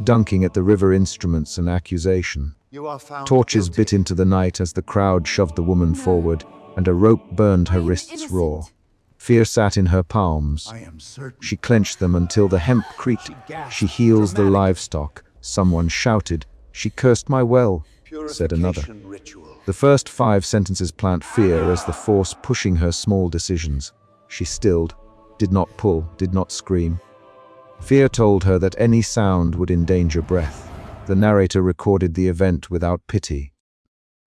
dunking at the river instruments and accusation. You are found Torches guilty. bit into the night as the crowd shoved the woman forward, and a rope burned her wrists raw. Fear sat in her palms. I am certain. She clenched them until the hemp creaked. She heals the livestock. Someone shouted. She cursed my well, said another. Purification ritual. The first 5 sentences plant fear as the force pushing her small decisions. She stilled, did not pull, did not scream. Fear told her that any sound would endanger breath. The narrator recorded the event without pity.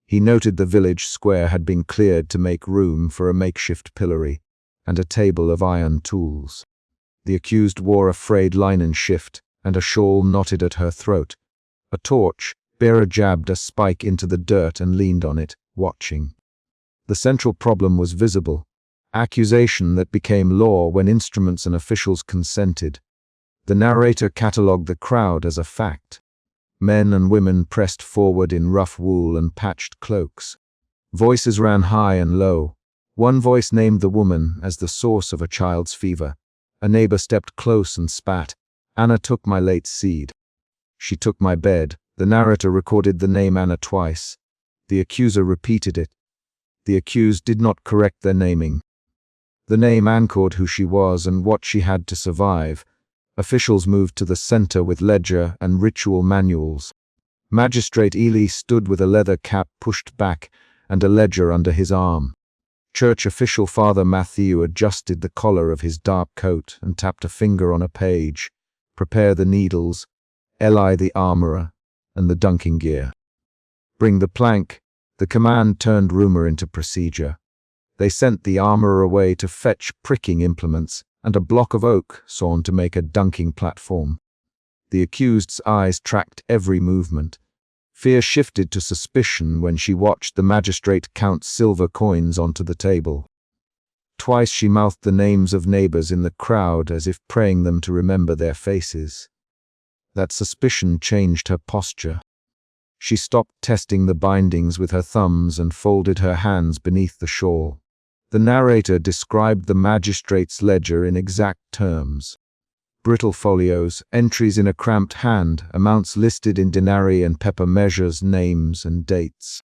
He noted the village square had been cleared to make room for a makeshift pillory and a table of iron tools. The accused wore a frayed linen shift and a shawl knotted at her throat. A torch, bearer jabbed a spike into the dirt and leaned on it, watching. The central problem was visible. Accusation that became law when instruments and officials consented. The narrator catalogued the crowd as a fact. Men and women pressed forward in rough wool and patched cloaks. Voices ran high and low. One voice named the woman as the source of a child's fever. A neighbor stepped close and spat. Anna took my late seed. She took my bed. The narrator recorded the name Anna twice. The accuser repeated it. The accused did not correct their naming. The name anchored who she was and what she had to survive. Officials moved to the center with ledger and ritual manuals. Magistrate Ely stood with a leather cap pushed back and a ledger under his arm. Church official Father Matthew adjusted the collar of his dark coat and tapped a finger on a page. Prepare the needles, Eli the armorer, and the dunking gear. Bring the plank. The command turned rumor into procedure. They sent the armorer away to fetch pricking implements and a block of oak sawn to make a dunking platform. The accused's eyes tracked every movement. Fear shifted to suspicion when she watched the magistrate count silver coins onto the table. Twice she mouthed the names of neighbors in the crowd as if praying them to remember their faces. That suspicion changed her posture. She stopped testing the bindings with her thumbs and folded her hands beneath the shawl. The narrator described the magistrate's ledger in exact terms. Brittle folios, entries in a cramped hand, amounts listed in denarii and pepper measures, names and dates.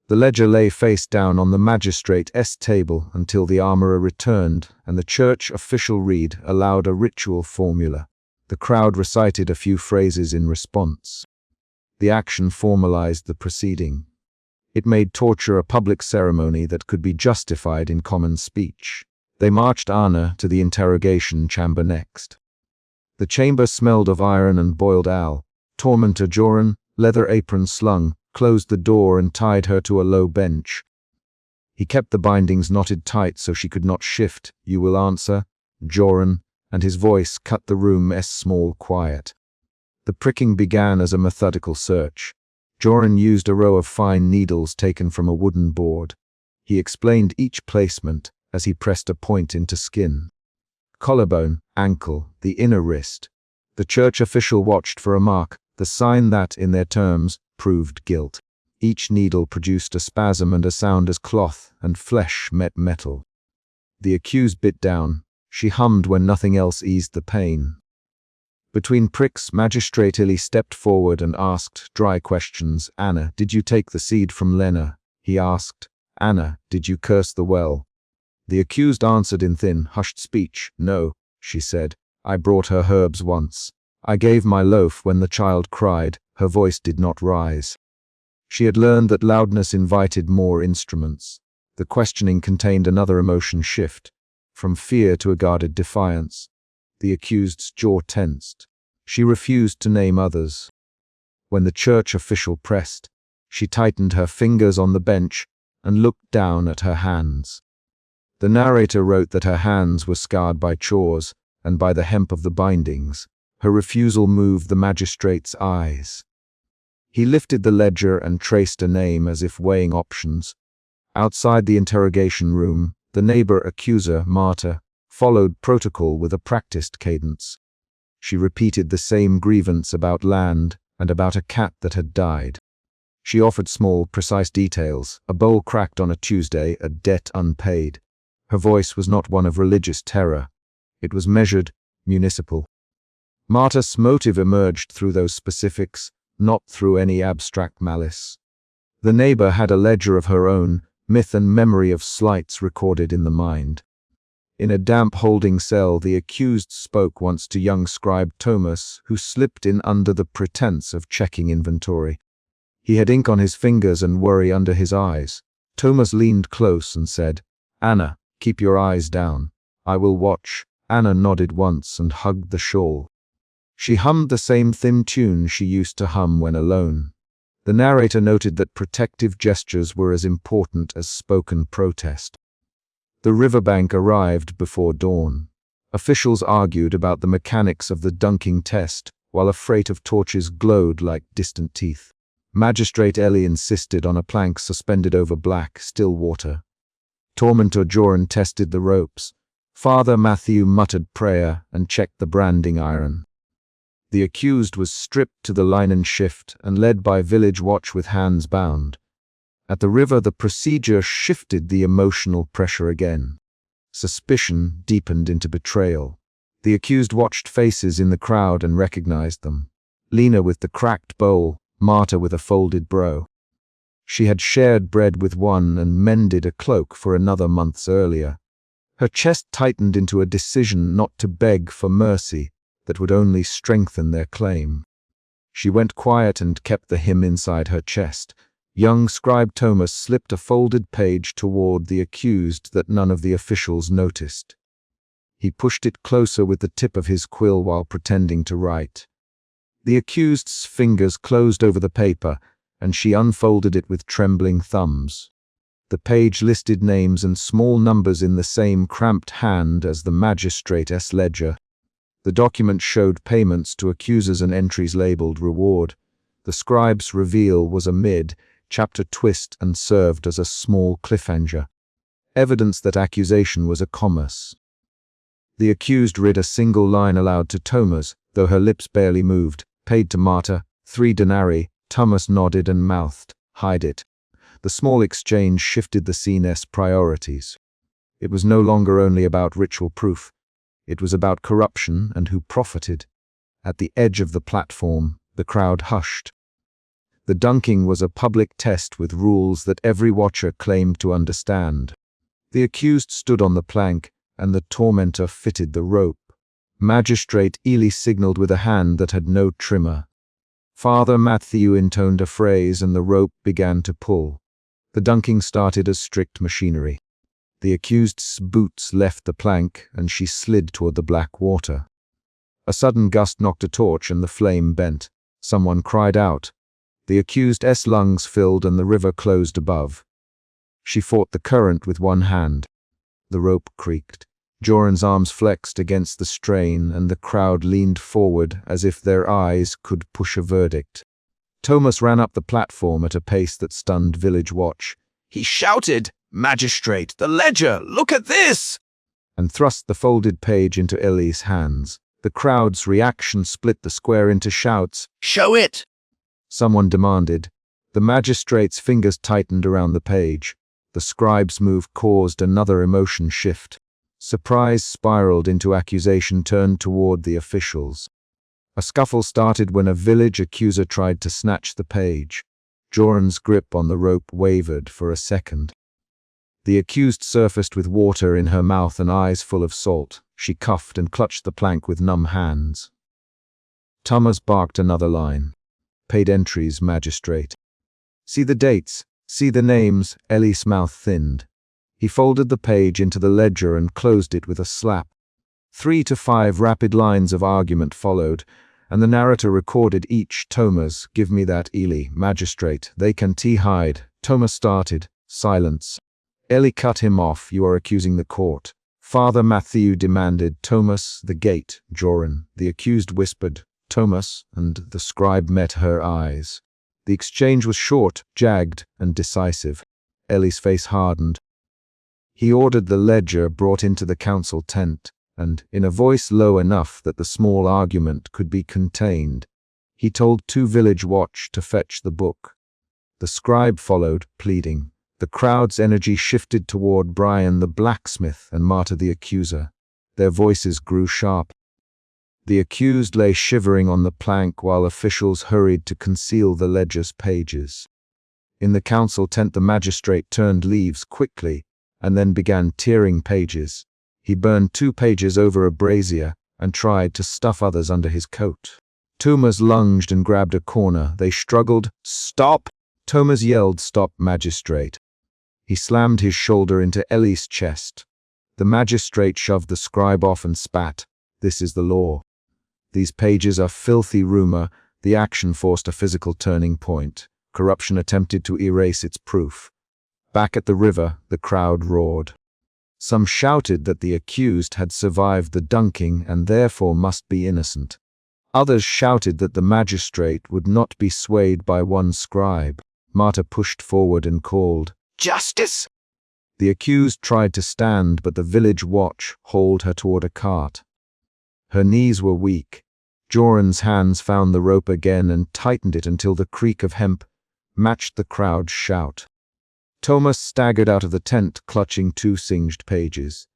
The ledger lay face down on the magistrate's table until the armorer returned and the church official read aloud a ritual formula. The crowd recited a few phrases in response. The action formalized the proceeding. It made torture a public ceremony that could be justified in common speech. They marched Anna to the interrogation chamber next. The chamber smelled of iron and boiled ale. Tormentor Joran, leather apron slung, closed the door and tied her to a low bench. He kept the bindings knotted tight so she could not shift. You will answer, Joran, and his voice cut the room's small quiet. The pricking began as a methodical search. Joran used a row of fine needles taken from a wooden board. He explained each placement as he pressed a point into skin. Collarbone, ankle, the inner wrist. The church official watched for a mark, the sign that, in their terms, proved guilt. Each needle produced a spasm and a sound as cloth and flesh met metal. The accused bit down. She hummed when nothing else eased the pain. Between pricks, Magistrate Illy stepped forward and asked dry questions. Anna, did you take the seed from Lena? He asked. Anna, did you curse the well? The accused answered in thin, hushed speech. No, she said. I brought her herbs once. I gave my loaf when the child cried. Her voice did not rise. She had learned that loudness invited more instruments. The questioning contained another emotion shift, from fear to a guarded defiance. The accused's jaw tensed. She refused to name others. When the church official pressed, she tightened her fingers on the bench and looked down at her hands. The narrator wrote that her hands were scarred by chores and by the hemp of the bindings. Her refusal moved the magistrate's eyes. He lifted the ledger and traced a name as if weighing options. Outside the interrogation room, the neighbor accuser, Marta, followed protocol with a practiced cadence. She repeated the same grievance about land and about a cat that had died. She offered small, precise details: a bowl cracked on a Tuesday, a debt unpaid. Her voice was not one of religious terror. It was measured, municipal. Marta's motive emerged through those specifics, not through any abstract malice. The neighbor had a ledger of her own, myth and memory of slights recorded in the mind. In a damp holding cell, the accused spoke once to young scribe Thomas, who slipped in under the pretense of checking inventory. He had ink on his fingers and worry under his eyes. Thomas leaned close and said, "Anna, keep your eyes down. I will watch." Anna nodded once and hugged the shawl. She hummed the same thin tune she used to hum when alone. The narrator noted that protective gestures were as important as spoken protest. The riverbank arrived before dawn. Officials argued about the mechanics of the dunking test, while a freight of torches glowed like distant teeth. Magistrate Ellie insisted on a plank suspended over black, still water. Tormentor Joran tested the ropes. Father Matthew muttered prayer and checked the branding iron. The accused was stripped to the linen shift and led by village watch with hands bound. At the river, the procedure shifted the emotional pressure again. Suspicion deepened into betrayal. The accused watched faces in the crowd and recognized them. Lena with the cracked bowl, Marta with a folded brow. She had shared bread with one and mended a cloak for another months earlier. Her chest tightened into a decision not to beg for mercy that would only strengthen their claim. She went quiet and kept the hymn inside her chest. Young scribe Thomas slipped a folded page toward the accused that none of the officials noticed. He pushed it closer with the tip of his quill while pretending to write. The accused's fingers closed over the paper, and she unfolded it with trembling thumbs. The page listed names and small numbers in the same cramped hand as the magistrate's ledger. The document showed payments to accusers and entries labeled reward. The scribe's reveal was a mid-chapter twist and served as a small cliffhanger, evidence that accusation was a commerce. The accused read a single line aloud to Thomas, though her lips barely moved. Paid to Marta, 3 denarii. Thomas nodded and mouthed, "Hide it." The small exchange shifted the scene's priorities. It was no longer only about ritual proof. It was about corruption and who profited. At the edge of the platform, the crowd hushed. The dunking was a public test with rules that every watcher claimed to understand. The accused stood on the plank, and the tormentor fitted the rope. Magistrate Ely signaled with a hand that had no trimmer. Father Matthew intoned a phrase and the rope began to pull. The dunking started as strict machinery. The accused's boots left the plank and she slid toward the black water. A sudden gust knocked a torch and the flame bent. Someone cried out. The accused's lungs filled and the river closed above. She fought the current with one hand. The rope creaked. Joran's arms flexed against the strain and the crowd leaned forward as if their eyes could push a verdict. Thomas ran up the platform at a pace that stunned village watch. He shouted, "Magistrate, the ledger! Look at this!" and thrust the folded page into Ellie's hands. The crowd's reaction split the square into shouts. "Show it!" someone demanded. The magistrate's fingers tightened around the page. The scribe's move caused another emotion shift. Surprise spiraled into accusation turned toward the officials. A scuffle started when a village accuser tried to snatch the page. Joran's grip on the rope wavered for a second. The accused surfaced with water in her mouth and eyes full of salt. She coughed and clutched the plank with numb hands. Thomas barked another line. Paid entries, magistrate. See the dates, see the names. Ellie's mouth thinned. He folded the page into the ledger and closed it with a slap. 3 to 5 rapid lines of argument followed, and the narrator recorded each. Thomas, give me that, Ely. Magistrate, they can hide. Thomas started. Silence. Ellie cut him off. You are accusing the court. Father Matthew demanded. Thomas, the gate. Joran. The accused whispered. Thomas, and the scribe met her eyes. The exchange was short, jagged, and decisive. Ellie's face hardened. He ordered the ledger brought into the council tent, and, in a voice low enough that the small argument could be contained, he told 2 village watch to fetch the book. The scribe followed, pleading. The crowd's energy shifted toward Brian the blacksmith and Marta the accuser. Their voices grew sharp. The accused lay shivering on the plank while officials hurried to conceal the ledger's pages. In the council tent, the magistrate turned leaves quickly and then began tearing pages. He burned 2 pages over a brazier and tried to stuff others under his coat. Thomas lunged and grabbed a corner. They struggled. "Stop!" Thomas yelled, "Stop, magistrate." He slammed his shoulder into Ellie's chest. The magistrate shoved the scribe off and spat. "This is the law. These pages are filthy rumor." The action forced a physical turning point. Corruption attempted to erase its proof. Back at the river, the crowd roared. Some shouted that the accused had survived the dunking and therefore must be innocent. Others shouted that the magistrate would not be swayed by one scribe. Marta pushed forward and called, "Justice!" The accused tried to stand, but the village watch hauled her toward a cart. Her knees were weak. Joran's hands found the rope again and tightened it until the creak of hemp matched the crowd's shout. Thomas staggered out of the tent, clutching 2 singed pages.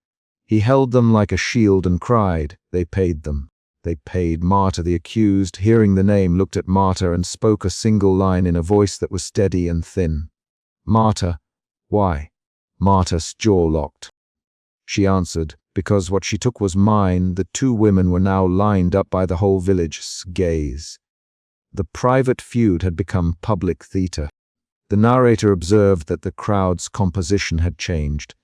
He held them like a shield and cried, "They paid them. They paid." Marta, the accused, hearing the name, looked at Marta and spoke a single line in a voice that was steady and thin. "Marta, why?" Marta's jaw locked. She answered, "Because what she took was mine." The 2 women were now lined up by the whole village's gaze. The private feud had become public theater. The narrator observed that the crowd's composition had changed.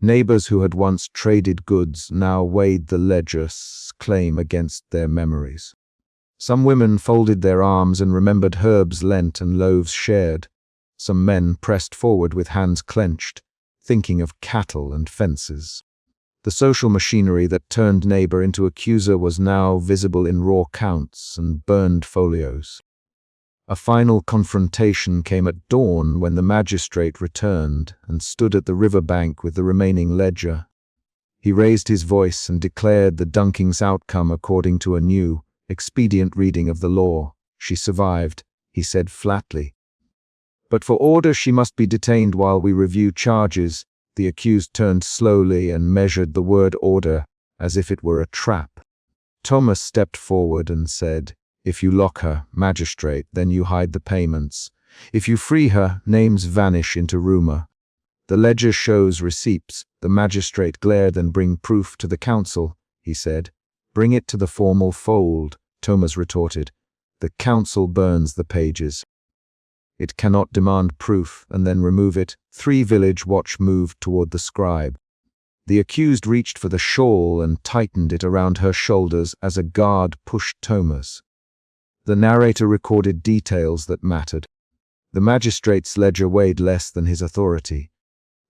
Neighbors who had once traded goods now weighed the ledger's claim against their memories. Some women folded their arms and remembered herbs lent and loaves shared. Some men pressed forward with hands clenched, thinking of cattle and fences. The social machinery that turned neighbor into accuser was now visible in raw counts and burned folios. A final confrontation came at dawn when the magistrate returned and stood at the river bank with the remaining ledger. He raised his voice and declared the dunking's outcome according to a new, expedient reading of the law. "She survived," he said flatly. "But for order she must be detained while we review charges." The accused turned slowly and measured the word order as if it were a trap. Thomas stepped forward and said, "If you lock her, magistrate, then you hide the payments. If you free her, names vanish into rumor. The ledger shows receipts." The magistrate glared. "Then bring proof to the council," he said. "Bring it to the formal fold," Thomas retorted. "The council burns the pages. It cannot demand proof and then remove it." 3 village watch moved toward the scribe. The accused reached for the shawl and tightened it around her shoulders as a guard pushed Thomas. The narrator recorded details that mattered. The magistrate's ledger weighed less than his authority.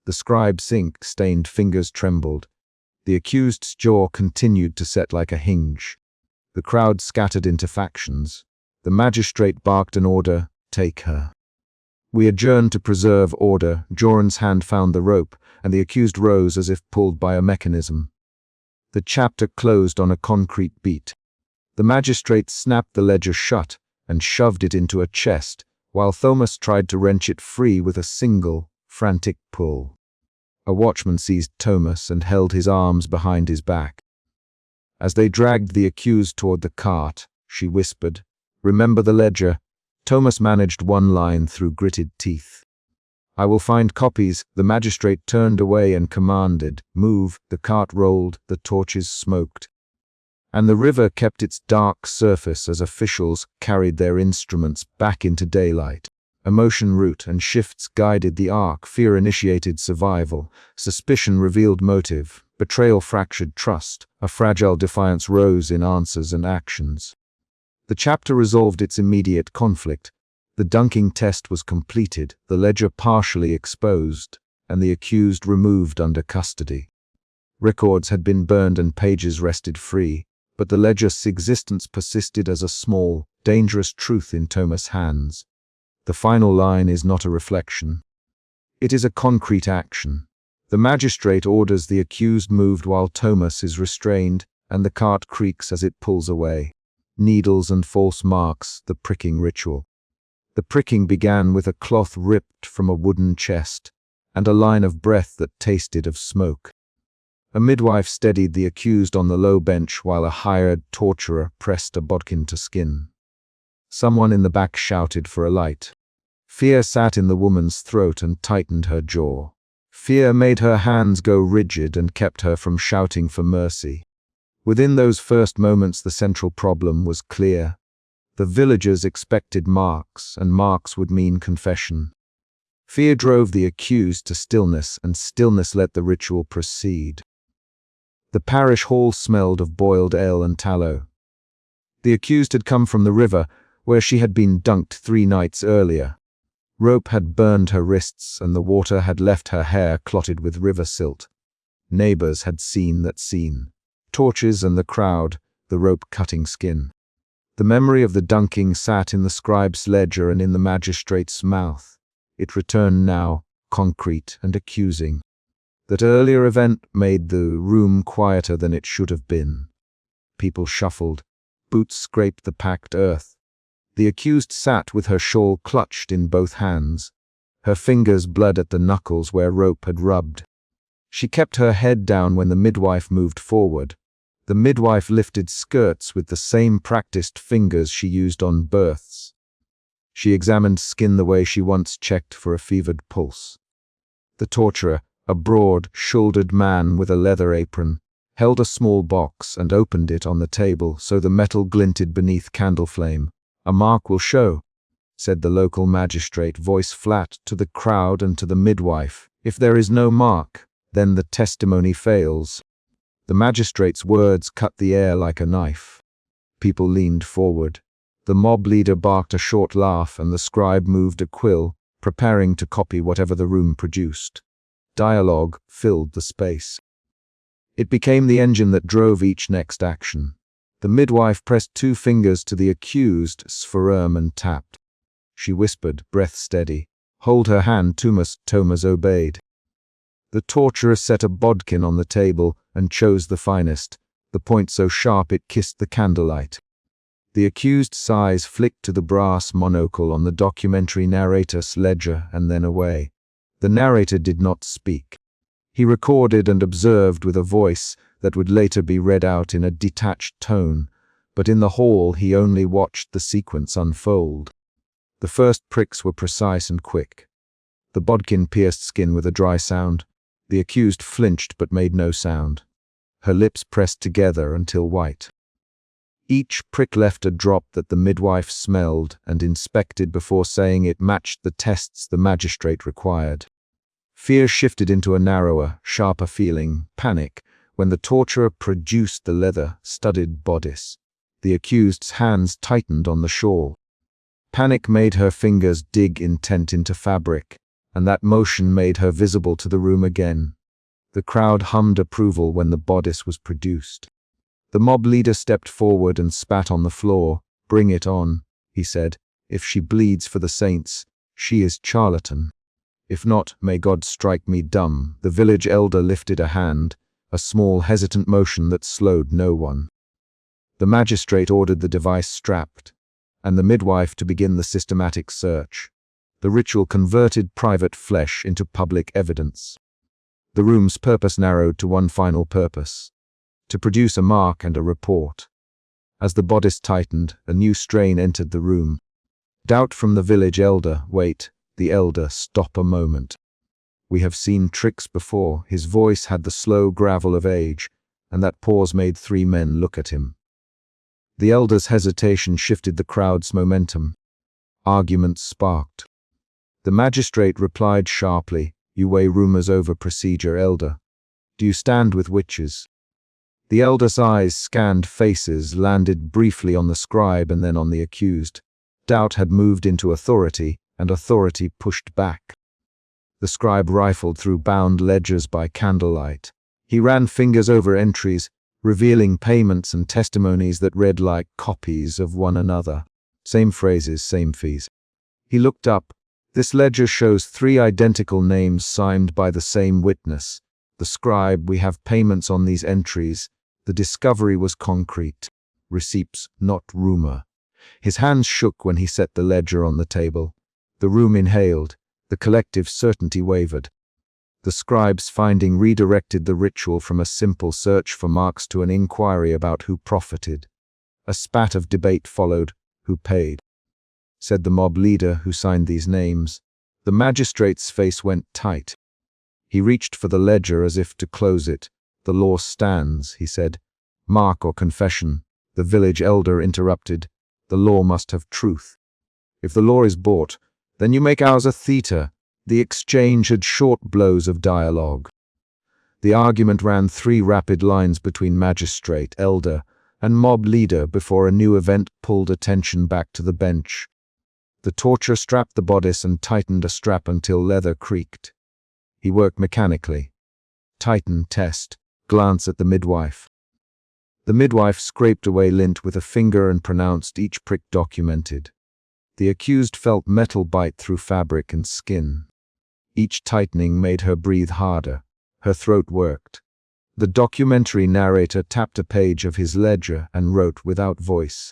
The scribe's ink-stained fingers trembled. The accused's jaw continued to set like a hinge. The crowd scattered into factions. The magistrate barked an order, "Take her." We adjourned to preserve order. Joran's hand found the rope, and the accused rose as if pulled by a mechanism. The chapter closed on a concrete beat. The magistrate snapped the ledger shut and shoved it into a chest, while Thomas tried to wrench it free with a single, frantic pull. A watchman seized Thomas and held his arms behind his back. As they dragged the accused toward the cart, she whispered, "Remember the ledger." Thomas managed one line through gritted teeth. "I will find copies." The magistrate turned away and commanded, "Move." The cart rolled, the torches smoked, and the river kept its dark surface as officials carried their instruments back into daylight. Emotion root and shifts guided the arc. Fear initiated survival. Suspicion revealed motive. Betrayal fractured trust. A fragile defiance rose in answers and actions. The chapter resolved its immediate conflict. The dunking test was completed, the ledger partially exposed, and the accused removed under custody. Records had been burned and pages wrested free, but the ledger's existence persisted as a small, dangerous truth in Thomas' hands. The final line is not a reflection. It is a concrete action. The magistrate orders the accused moved while Thomas is restrained, and the cart creaks as it pulls away. Needles and false marks, the pricking ritual. The pricking began with a cloth ripped from a wooden chest, and a line of breath that tasted of smoke. A midwife steadied the accused on the low bench while a hired torturer pressed a bodkin to skin. Someone in the back shouted for a light. Fear sat in the woman's throat and tightened her jaw. Fear made her hands go rigid and kept her from shouting for mercy. Within those first moments, the central problem was clear. The villagers expected marks, and marks would mean confession. Fear drove the accused to stillness, and stillness let the ritual proceed. The parish hall smelled of boiled ale and tallow. The accused had come from the river, where she had been dunked 3 nights earlier. Rope had burned her wrists, and the water had left her hair clotted with river silt. Neighbors had seen that scene. Torches and the crowd, the rope cutting skin. The memory of the dunking sat in the scribe's ledger and in the magistrate's mouth. It returned now, concrete and accusing. That earlier event made the room quieter than it should have been. People shuffled. Boots scraped the packed earth. The accused sat with her shawl clutched in both hands. Her fingers bled at the knuckles where rope had rubbed. She kept her head down when the midwife moved forward. The midwife lifted skirts with the same practiced fingers she used on births. She examined skin the way she once checked for a fevered pulse. The torturer, a broad-shouldered man with a leather apron, held a small box and opened it on the table so the metal glinted beneath candle flame. "A mark will show," said the local magistrate, voice flat to the crowd and to the midwife. "If there is no mark, then the testimony fails." The magistrate's words cut the air like a knife. People leaned forward. The mob leader barked a short laugh, and the scribe moved a quill, preparing to copy whatever the room produced. Dialogue filled the space. It became the engine that drove each next action. The midwife pressed 2 fingers to the accused's forearm and tapped. She whispered, breath steady, "Hold her hand, Thomas." Thomas obeyed. The torturer set a bodkin on the table and chose the finest, the point so sharp it kissed the candlelight. The accused's eyes flicked to the brass monocle on the documentary narrator's ledger and then away. The narrator did not speak. He recorded and observed with a voice that would later be read out in a detached tone, but in the hall he only watched the sequence unfold. The first pricks were precise and quick. The bodkin pierced skin with a dry sound. The accused flinched but made no sound. Her lips pressed together until white. Each prick left a drop that the midwife smelled and inspected before saying it matched the tests the magistrate required. Fear shifted into a narrower, sharper feeling, panic, when the torturer produced the leather-studded bodice. The accused's hands tightened on the shawl. Panic made her fingers dig intent into fabric, and that motion made her visible to the room again. The crowd hummed approval when the bodice was produced. The mob leader stepped forward and spat on the floor. "Bring it on," he said. "If she bleeds for the saints, she is charlatan. If not, may God strike me dumb." The village elder lifted a hand, a small hesitant motion that slowed no one. The magistrate ordered the device strapped, and the midwife to begin the systematic search. The ritual converted private flesh into public evidence. The room's purpose narrowed to one final purpose: to produce a mark and a report. As the bodice tightened, a new strain entered the room. Doubt from the village elder. "Wait." The elder, "Stop a moment. We have seen tricks before." His voice had the slow gravel of age, and that pause made 3 men look at him. The elder's hesitation shifted the crowd's momentum. Arguments sparked. The magistrate replied sharply, "You weigh rumors over procedure, elder. Do you stand with witches?" The elder's eyes scanned faces, landed briefly on the scribe and then on the accused. Doubt had moved into authority, and authority pushed back. The scribe rifled through bound ledgers by candlelight. He ran fingers over entries, revealing payments and testimonies that read like copies of one another. Same phrases, same fees. He looked up. "This ledger shows 3 identical names signed by the same witness. The scribe, we have payments on these entries. The discovery was concrete. Receipts, not rumor." His hands shook when he set the ledger on the table. The room inhaled. The collective certainty wavered. The scribe's finding redirected the ritual from a simple search for marks to an inquiry about who profited. A spat of debate followed. Who paid? Said the mob leader who signed these names. The magistrate's face went tight. He reached for the ledger as if to close it. The law stands, he said. Mark or confession? The village elder interrupted. The law must have truth. If the law is bought, then you make ours a theatre. The exchange had short blows of dialogue. The argument ran 3 rapid lines between magistrate, elder, and mob leader before a new event pulled attention back to the bench. The torturer strapped the bodice and tightened a strap until leather creaked. He worked mechanically. Tighten, test, glance at the midwife. The midwife scraped away lint with a finger and pronounced each prick documented. The accused felt metal bite through fabric and skin. Each tightening made her breathe harder. Her throat worked. The documentary narrator tapped a page of his ledger and wrote without voice.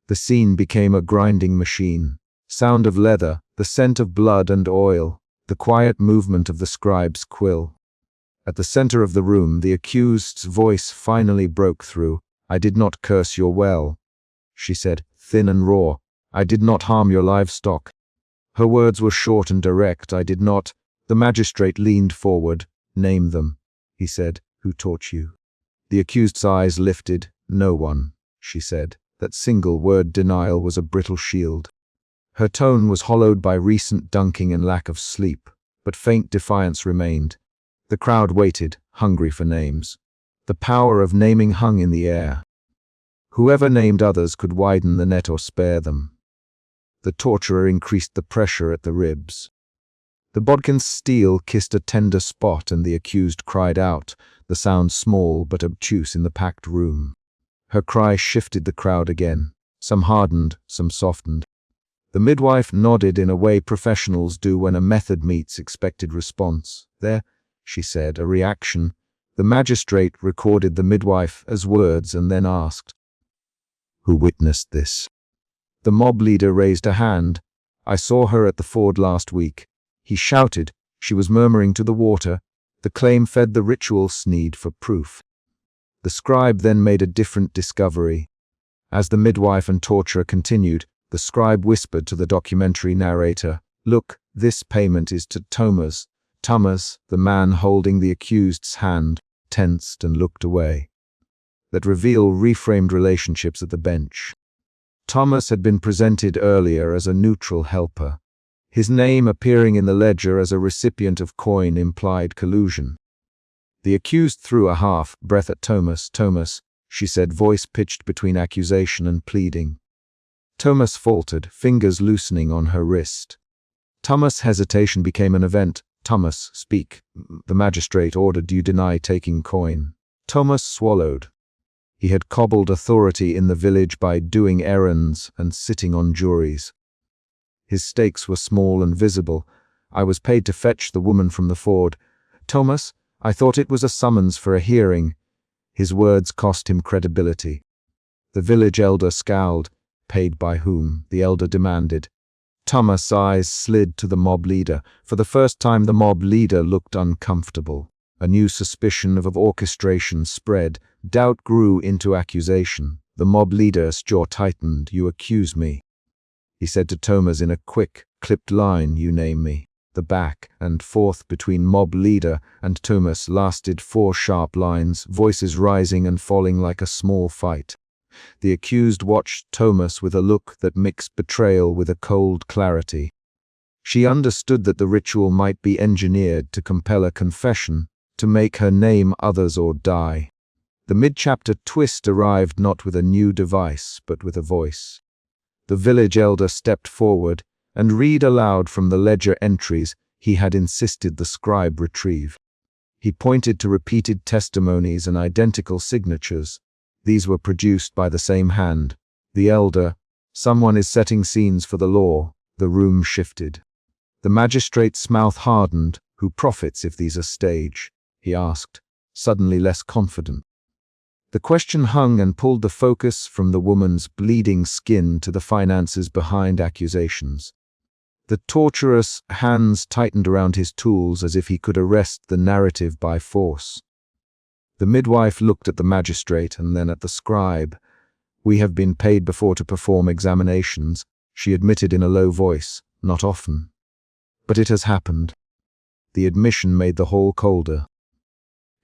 The scene became a grinding machine. Sound of leather, the scent of blood and oil, the quiet movement of the scribe's quill. At the center of the room, the accused's voice finally broke through. I did not curse your well, she said, thin and raw. I did not harm your livestock. Her words were short and direct. I did not. The magistrate leaned forward. Name them, he said. Who taught you? The accused's eyes lifted. No one, she said. That single word denial was a brittle shield. Her tone was hollowed by recent dunking and lack of sleep, but faint defiance remained. The crowd waited, hungry for names. The power of naming hung in the air. Whoever named others could widen the net or spare them. The torturer increased the pressure at the ribs. The bodkin's steel kissed a tender spot and the accused cried out, the sound small but obtuse in the packed room. Her cry shifted the crowd again. Some hardened, some softened. The midwife nodded in a way professionals do when a method meets expected response. There, she said, a reaction. The magistrate recorded the midwife as words and then asked, who witnessed this? The mob leader raised a hand. I saw her at the ford last week. He shouted. She was murmuring to the water. The claim fed the ritual's need for proof. The scribe then made a different discovery. As the midwife and torturer continued, the scribe whispered to the documentary narrator, look, this payment is to Thomas. Thomas, the man holding the accused's hand, tensed and looked away. That reveal reframed relationships at the bench. Thomas had been presented earlier as a neutral helper. His name appearing in the ledger as a recipient of coin implied collusion. The accused threw a half-breath at Thomas. Thomas, she said, voice pitched between accusation and pleading. Thomas faltered, fingers loosening on her wrist. Thomas' hesitation became an event. Thomas, speak. The magistrate ordered you deny taking coin. Thomas swallowed. He had cobbled authority in the village by doing errands and sitting on juries. His stakes were small and visible. I was paid to fetch the woman from the ford. Thomas, I thought it was a summons for a hearing. His words cost him credibility. The village elder scowled. Paid by whom? The elder demanded. Thomas' eyes slid to the mob leader. For the first time the mob leader looked uncomfortable. A new suspicion of orchestration spread. Doubt grew into accusation. The mob leader's jaw tightened. You accuse me, he said to Thomas in a quick, clipped line. You name me. The back and forth between mob leader and Thomas lasted 4 sharp lines, voices rising and falling like a small fight. The accused watched Thomas with a look that mixed betrayal with a cold clarity. She understood that the ritual might be engineered to compel a confession, to make her name others or die. The mid-chapter twist arrived not with a new device, but with a voice. The village elder stepped forward and read aloud from the ledger entries he had insisted the scribe retrieve. He pointed to repeated testimonies and identical signatures. These were produced by the same hand. The elder, someone is setting scenes for the law. The room shifted. The magistrate's mouth hardened. Who profits if these are stage? He asked, suddenly less confident. The question hung and pulled the focus from the woman's bleeding skin to the finances behind accusations. The torturous hands tightened around his tools as if he could arrest the narrative by force. The midwife looked at the magistrate and then at the scribe. "We have been paid before to perform examinations," she admitted in a low voice. "Not often. But it has happened." The admission made the hall colder.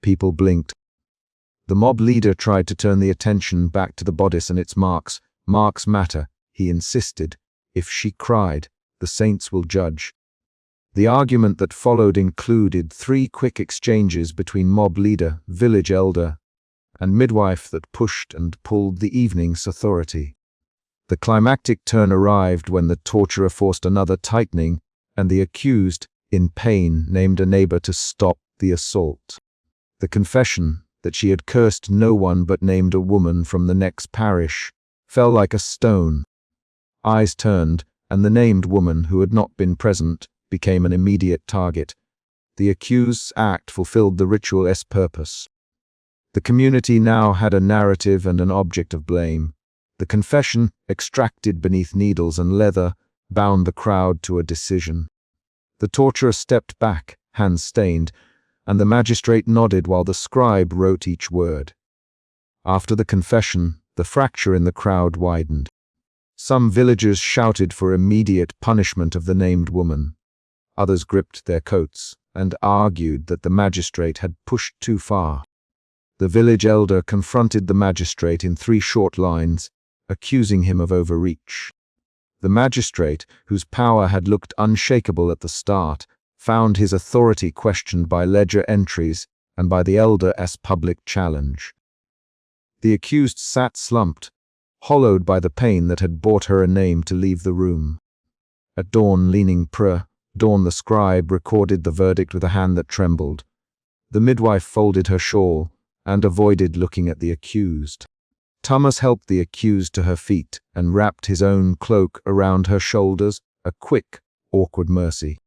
People blinked. The mob leader tried to turn the attention back to the bodice and its marks. "Marks matter," he insisted. "If she cried, the saints will judge." The argument that followed included 3 quick exchanges between mob leader, village elder, and midwife that pushed and pulled the evening's authority. The climactic turn arrived when the torturer forced another tightening, and the accused, in pain, named a neighbor to stop the assault. The confession that she had cursed no one but named a woman from the next parish fell like a stone. Eyes turned, and the named woman, who had not been present, became an immediate target. The accused's act fulfilled the ritual's purpose. The community now had a narrative and an object of blame. The confession, extracted beneath needles and leather, bound the crowd to a decision. The torturer stepped back, hands stained, and the magistrate nodded while the scribe wrote each word. After the confession, the fracture in the crowd widened. Some villagers shouted for immediate punishment of the named woman. Others gripped their coats and argued that the magistrate had pushed too far. The village elder confronted the magistrate in 3 short lines, accusing him of overreach. The magistrate, whose power had looked unshakable at the start, found his authority questioned by ledger entries and by the elder as public challenge. The accused sat slumped, hollowed by the pain that had bought her a name to leave the room. At dawn, leaning Dawn the scribe recorded the verdict with a hand that trembled. The midwife folded her shawl and avoided looking at the accused. Thomas helped the accused to her feet and wrapped his own cloak around her shoulders, a quick, awkward mercy.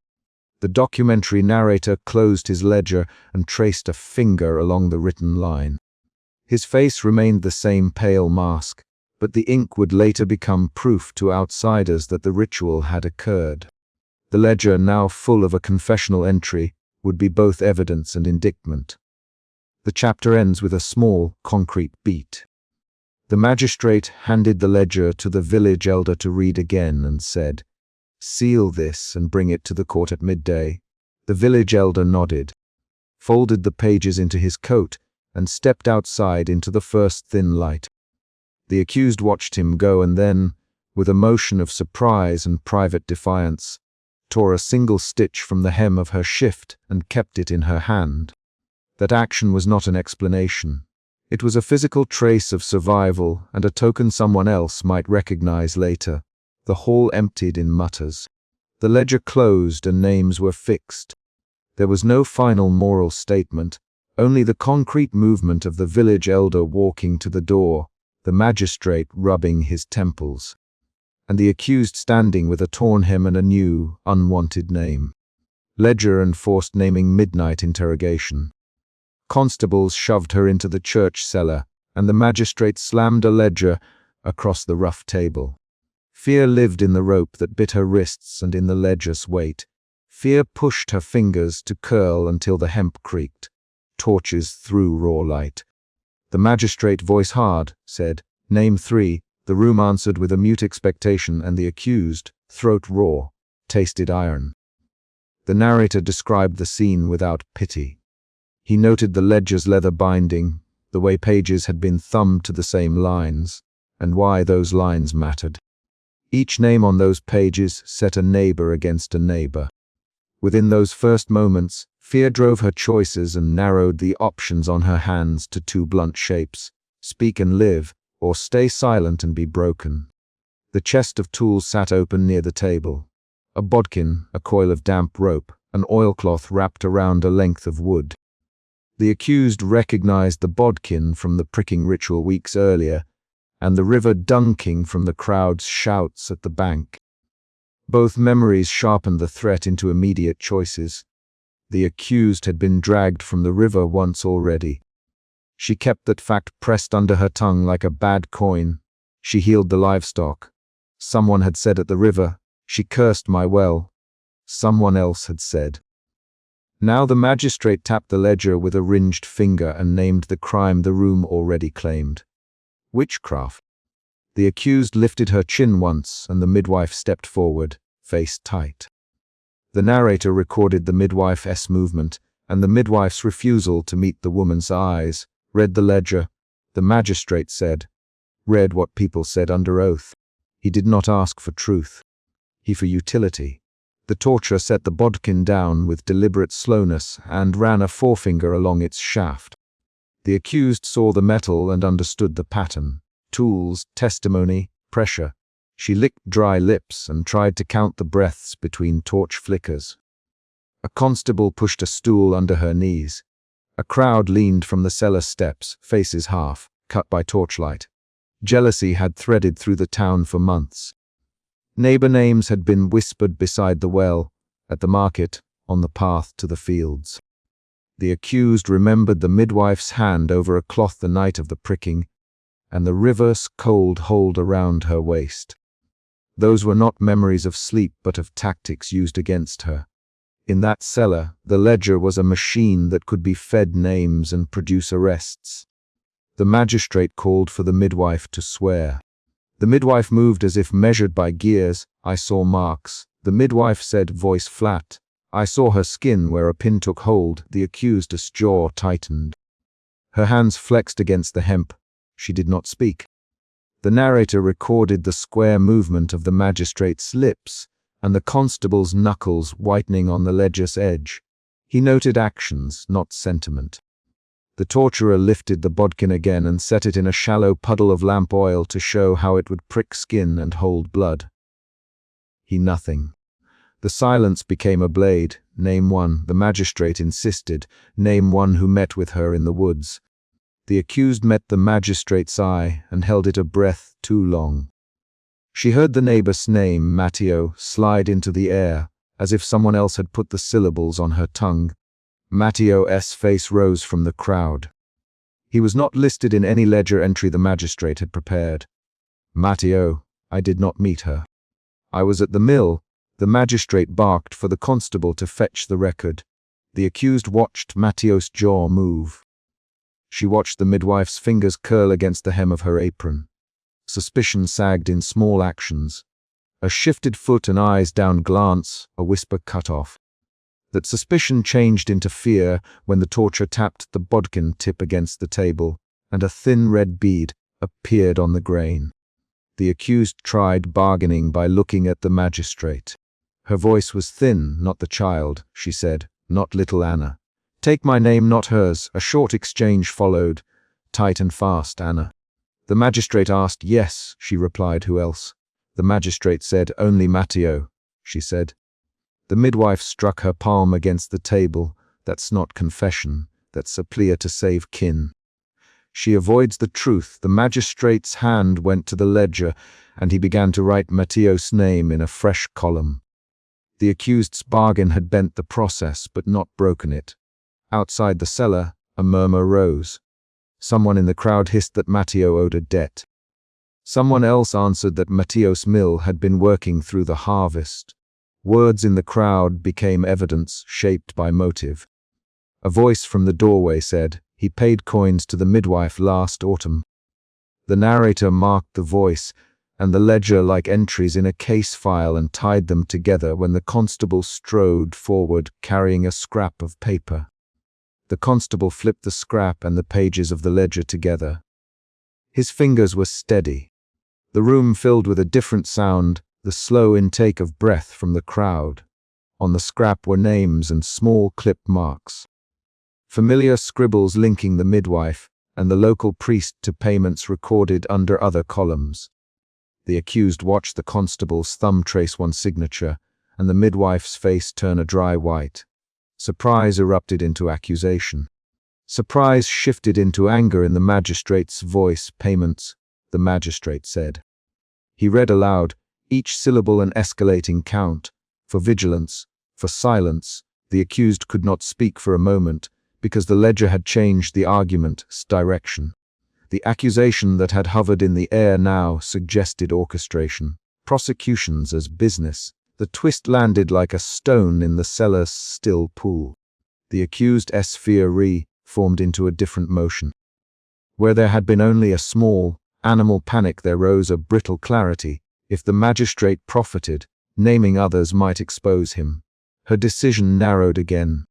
The documentary narrator closed his ledger and traced a finger along the written line. His face remained the same pale mask, but the ink would later become proof to outsiders that the ritual had occurred. The ledger, now full of a confessional entry, would be both evidence and indictment. The chapter ends with a small, concrete beat. The magistrate handed the ledger to the village elder to read again and said, "Seal this and bring it to the court at midday." The village elder nodded, folded the pages into his coat, and stepped outside into the first thin light. The accused watched him go and then, with a motion of surprise and private defiance, tore a single stitch from the hem of her shift and kept it in her hand. That action was not an explanation. It was a physical trace of survival and a token someone else might recognize later. The hall emptied in mutters. The ledger closed and names were fixed. There was no final moral statement, only the concrete movement of the village elder walking to the door, the magistrate rubbing his temples, and the accused standing with a torn hem and a new, unwanted name. Ledger enforced naming midnight interrogation. Constables shoved her into the church cellar, and the magistrate slammed a ledger across the rough table. Fear lived in the rope that bit her wrists and in the ledger's weight. Fear pushed her fingers to curl until the hemp creaked. Torches threw raw light. The magistrate, voice hard, said, "Name 3. The room answered with a mute expectation, and the accused, throat raw, tasted iron. The narrator described the scene without pity. He noted the ledger's leather binding, the way pages had been thumbed to the same lines, and why those lines mattered. Each name on those pages set a neighbor against a neighbor. Within those first moments, fear drove her choices and narrowed the options on her hands to 2 blunt shapes: speak and live, or stay silent and be broken. The chest of tools sat open near the table. A bodkin, a coil of damp rope, an oilcloth wrapped around a length of wood. The accused recognized the bodkin from the pricking ritual weeks earlier, and the river dunking from the crowd's shouts at the bank. Both memories sharpened the threat into immediate choices. The accused had been dragged from the river once already. She kept that fact pressed under her tongue like a bad coin. She healed the livestock. Someone had said at the river, She cursed my well, someone else had said. Now the magistrate tapped the ledger with a ringed finger and named the crime the room already claimed. Witchcraft. The accused lifted her chin once, and the midwife stepped forward, face tight. The narrator recorded the midwife's movement, and the midwife's refusal to meet the woman's eyes, read the ledger. The magistrate said, read what people said under oath. He did not ask for truth. He for utility. The torturer set the bodkin down with deliberate slowness and ran a forefinger along its shaft. The accused saw the metal and understood the pattern. Tools, testimony, pressure. She licked dry lips and tried to count the breaths between torch flickers. A constable pushed a stool under her knees. A crowd leaned from the cellar steps, faces half, cut by torchlight. Jealousy had threaded through the town for months. Neighbor names had been whispered beside the well, at the market, on the path to the fields. The accused remembered the midwife's hand over a cloth the night of the pricking, and the river's cold hold around her waist. Those were not memories of sleep but of tactics used against her. In that cellar, the ledger was a machine that could be fed names and produce arrests. The magistrate called for the midwife to swear. The midwife moved as if measured by gears. I saw marks. The midwife said, voice flat. I saw her skin where a pin took hold. The accused's jaw tightened. Her hands flexed against the hemp. She did not speak. The narrator recorded the square movement of the magistrate's lips and the constable's knuckles whitening on the ledger's edge. He noted actions, not sentiment. The torturer lifted the bodkin again and set it in a shallow puddle of lamp oil to show how it would prick skin and hold blood. He nothing. The silence became a blade. Name one, the magistrate insisted. Name one who met with her in the woods. The accused met the magistrate's eye and held it a breath too long. She heard the neighbor's name, Matteo, slide into the air, as if someone else had put the syllables on her tongue. Matteo's face rose from the crowd. He was not listed in any ledger entry the magistrate had prepared. Matteo, I did not meet her. I was at the mill. The magistrate barked for the constable to fetch the record. The accused watched Matteo's jaw move. She watched the midwife's fingers curl against the hem of her apron. Suspicion sagged in small actions. A shifted foot and eyes down glance, a whisper cut off. That suspicion changed into fear when the torturer tapped the bodkin tip against the table, and a thin red bead appeared on the grain. The accused tried bargaining by looking at the magistrate. Her voice was thin, not the child, she said, not little Anna. Take my name, not hers. A short exchange followed. Tight and fast, Anna. The magistrate asked, yes, she replied, who else? The magistrate said, only Matteo, she said. The midwife struck her palm against the table. That's not confession, that's a plea to save kin. She avoids the truth. The magistrate's hand went to the ledger, and he began to write Matteo's name in a fresh column. The accused's bargain had bent the process, but not broken it. Outside the cellar, a murmur rose. Someone in the crowd hissed that Matteo owed a debt. Someone else answered that Matteo's mill had been working through the harvest. Words in the crowd became evidence shaped by motive. A voice from the doorway said, he paid coins to the midwife last autumn. The narrator marked the voice and the ledger like entries in a case file and tied them together when the constable strode forward carrying a scrap of paper. The constable flipped the scrap and the pages of the ledger together. His fingers were steady. The room filled with a different sound, the slow intake of breath from the crowd. On the scrap were names and small clip marks. Familiar scribbles linking the midwife and the local priest to payments recorded under other columns. The accused watched the constable's thumb trace one signature and the midwife's face turn a dry white. Surprise erupted into accusation. Surprise shifted into anger in the magistrate's voice. Payments, the magistrate said. He read aloud, each syllable an escalating count. For vigilance, for silence, the accused could not speak for a moment because the ledger had changed the argument's direction. The accusation that had hovered in the air now suggested orchestration. Prosecutions as business, The twist landed like a stone in the cellar's still pool. The accused's sphere formed into a different motion. Where there had been only a small, animal panic, there rose a brittle clarity. If the magistrate profited, naming others might expose him. Her decision narrowed again.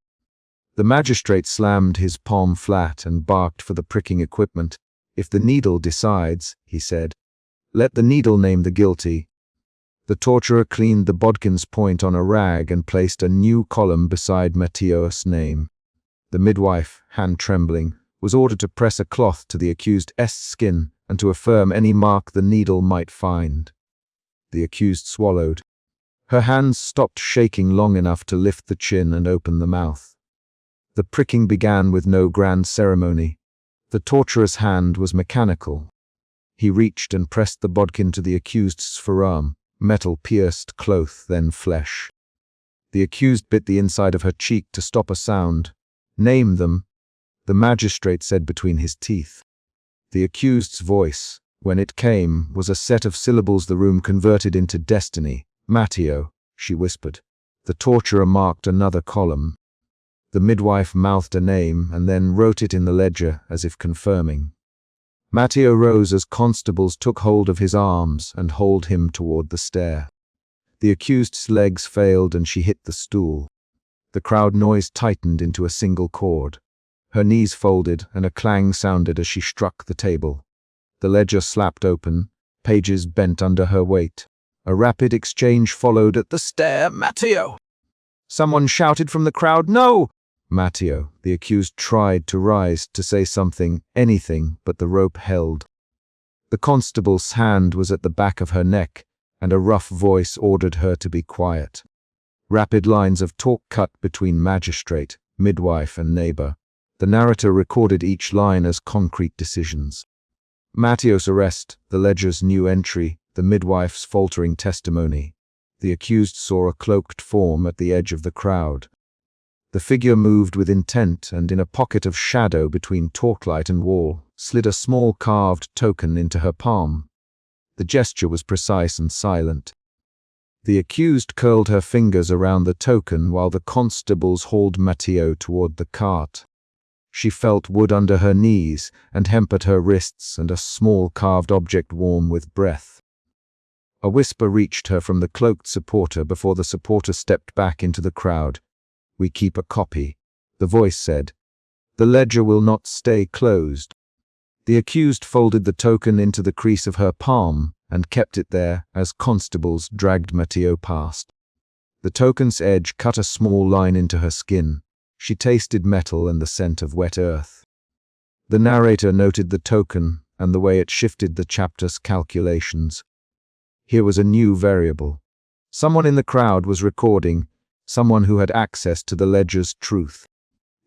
The magistrate slammed his palm flat and barked for the pricking equipment. If the needle decides, he said, let the needle name the guilty. The torturer cleaned the bodkin's point on a rag and placed a new column beside Matteo's name. The midwife, hand trembling, was ordered to press a cloth to the accused's skin and to affirm any mark the needle might find. The accused swallowed. Her hands stopped shaking long enough to lift the chin and open the mouth. The pricking began with no grand ceremony. The torturer's hand was mechanical. He reached and pressed the bodkin to the accused's forearm, metal-pierced cloth, then flesh. The accused bit the inside of her cheek to stop a sound. Name them, the magistrate said between his teeth. The accused's voice, when it came, was a set of syllables the room converted into destiny. Matteo, she whispered. The torturer marked another column. The midwife mouthed a name and then wrote it in the ledger as if confirming. Matteo rose as constables took hold of his arms and hauled him toward the stair. The accused's legs failed and she hit the stool. The crowd noise tightened into a single chord. Her knees folded and a clang sounded as she struck the table. The ledger slapped open, pages bent under her weight. A rapid exchange followed at the stair. Matteo! Someone shouted from the crowd, no! Matteo, the accused, tried to rise, to say something, anything, but the rope held. The constable's hand was at the back of her neck, and a rough voice ordered her to be quiet. Rapid lines of talk cut between magistrate, midwife, and neighbor. The narrator recorded each line as concrete decisions. Matteo's arrest, the ledger's new entry, the midwife's faltering testimony. The accused saw a cloaked form at the edge of the crowd. The figure moved with intent, and in a pocket of shadow between torchlight and wall, slid a small carved token into her palm. The gesture was precise and silent. The accused curled her fingers around the token while the constables hauled Matteo toward the cart. She felt wood under her knees and hemp at her wrists and a small carved object warm with breath. A whisper reached her from the cloaked supporter before the supporter stepped back into the crowd. We keep a copy, the voice said. The ledger will not stay closed. The accused folded the token into the crease of her palm and kept it there as constables dragged Matteo past. The token's edge cut a small line into her skin. She tasted metal and the scent of wet earth. The narrator noted the token and the way it shifted the chapter's calculations. Here was a new variable. Someone in the crowd was recording, someone who had access to the ledger's truth.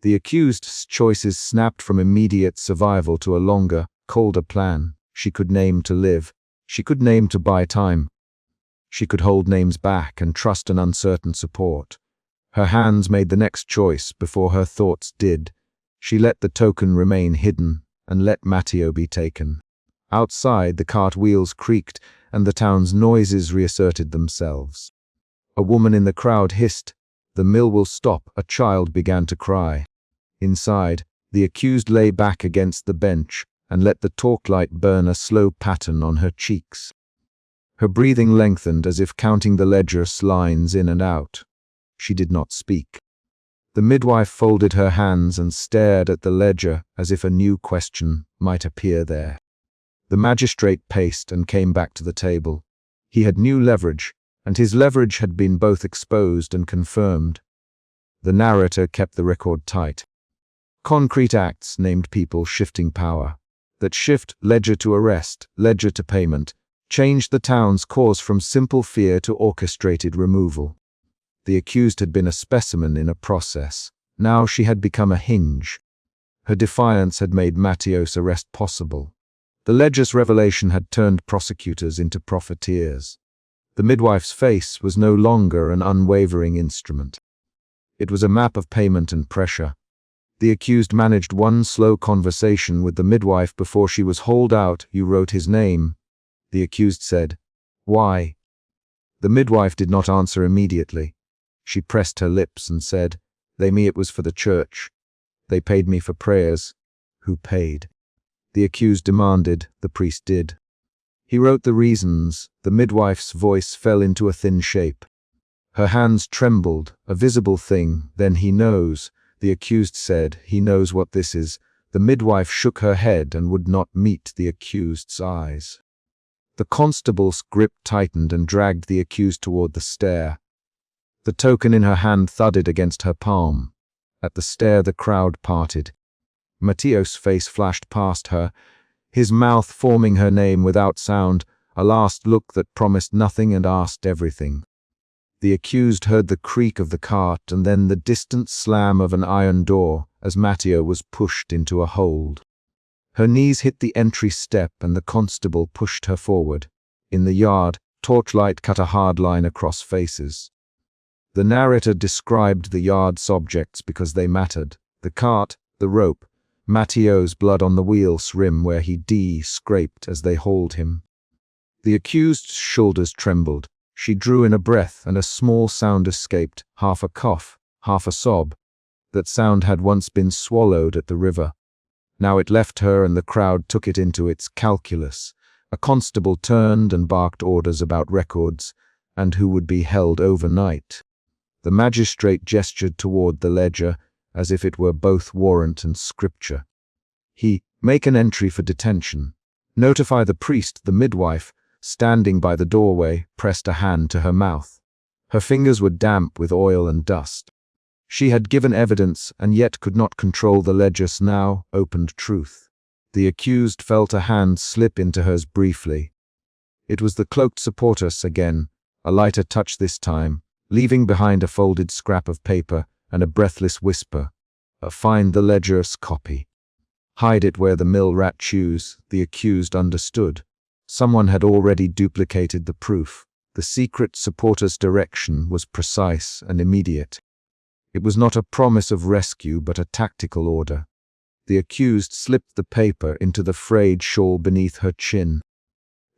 The accused's choices snapped from immediate survival to a longer, colder plan. She could name to live. She could name to buy time. She could hold names back and trust an uncertain support. Her hands made the next choice before her thoughts did. She let the token remain hidden and let Matteo be taken. Outside, the cart wheels creaked and the town's noises reasserted themselves. A woman in the crowd hissed, "The mill will stop." A child began to cry. Inside, the accused lay back against the bench and let the torchlight burn a slow pattern on her cheeks. Her breathing lengthened as if counting the ledger's lines in and out. She did not speak. The midwife folded her hands and stared at the ledger as if a new question might appear there. The magistrate paced and came back to the table. He had new leverage, and his leverage had been both exposed and confirmed. The narrator kept the record tight. Concrete acts named people shifting power. That shift, ledger to arrest, ledger to payment, changed the town's course from simple fear to orchestrated removal. The accused had been a specimen in a process. Now she had become a hinge. Her defiance had made Matteo's arrest possible. The ledger's revelation had turned prosecutors into profiteers. The midwife's face was no longer an unwavering instrument. It was a map of payment and pressure. The accused managed one slow conversation with the midwife before she was hauled out. "You wrote his name," the accused said. "Why?" The midwife did not answer immediately. She pressed her lips and said, me it was for the church. They paid me for prayers. Who paid? The accused demanded. The priest did. He wrote the reasons. The midwife's voice fell into a thin shape. Her hands trembled, a visible thing. Then he knows. The accused said, he knows what this is. The midwife shook her head and would not meet the accused's eyes. The constable's grip tightened and dragged the accused toward the stair. The token in her hand thudded against her palm. At the stair the crowd parted. Matteo's face flashed past her, his mouth forming her name without sound, a last look that promised nothing and asked everything. The accused heard the creak of the cart and then the distant slam of an iron door as Matteo was pushed into a hold. Her knees hit the entry step and the constable pushed her forward. In the yard, torchlight cut a hard line across faces. The narrator described the yard's objects because they mattered. The cart, the rope, Matteo's blood on the wheel's rim where he scraped as they hauled him. The accused's shoulders trembled. She drew in a breath and a small sound escaped, half a cough, half a sob. That sound had once been swallowed at the river. Now it left her and the crowd took it into its calculus. A constable turned and barked orders about records and who would be held overnight. The magistrate gestured toward the ledger as if it were both warrant and scripture. Make an entry for detention. Notify the priest. The midwife, standing by the doorway, pressed a hand to her mouth. Her fingers were damp with oil and dust. She had given evidence and yet could not control the ledger's now opened truth. The accused felt a hand slip into hers briefly. It was the cloaked supportress again, a lighter touch this time, leaving behind a folded scrap of paper and a breathless whisper. Find the ledger's copy. Hide it where the mill rat chews. The accused understood. Someone had already duplicated the proof. The secret supporter's direction was precise and immediate. It was not a promise of rescue but a tactical order. The accused slipped the paper into the frayed shawl beneath her chin.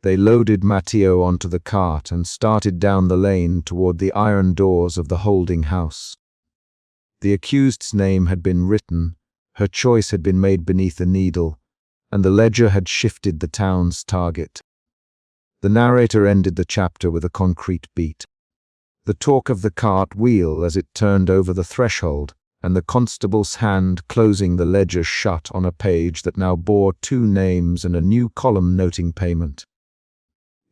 They loaded Matteo onto the cart and started down the lane toward the iron doors of the holding house. The accused's name had been written, her choice had been made beneath a needle, and the ledger had shifted the town's target. The narrator ended the chapter with a concrete beat. The talk of the cart wheel as it turned over the threshold, and the constable's hand closing the ledger shut on a page that now bore 2 names and a new column noting payment.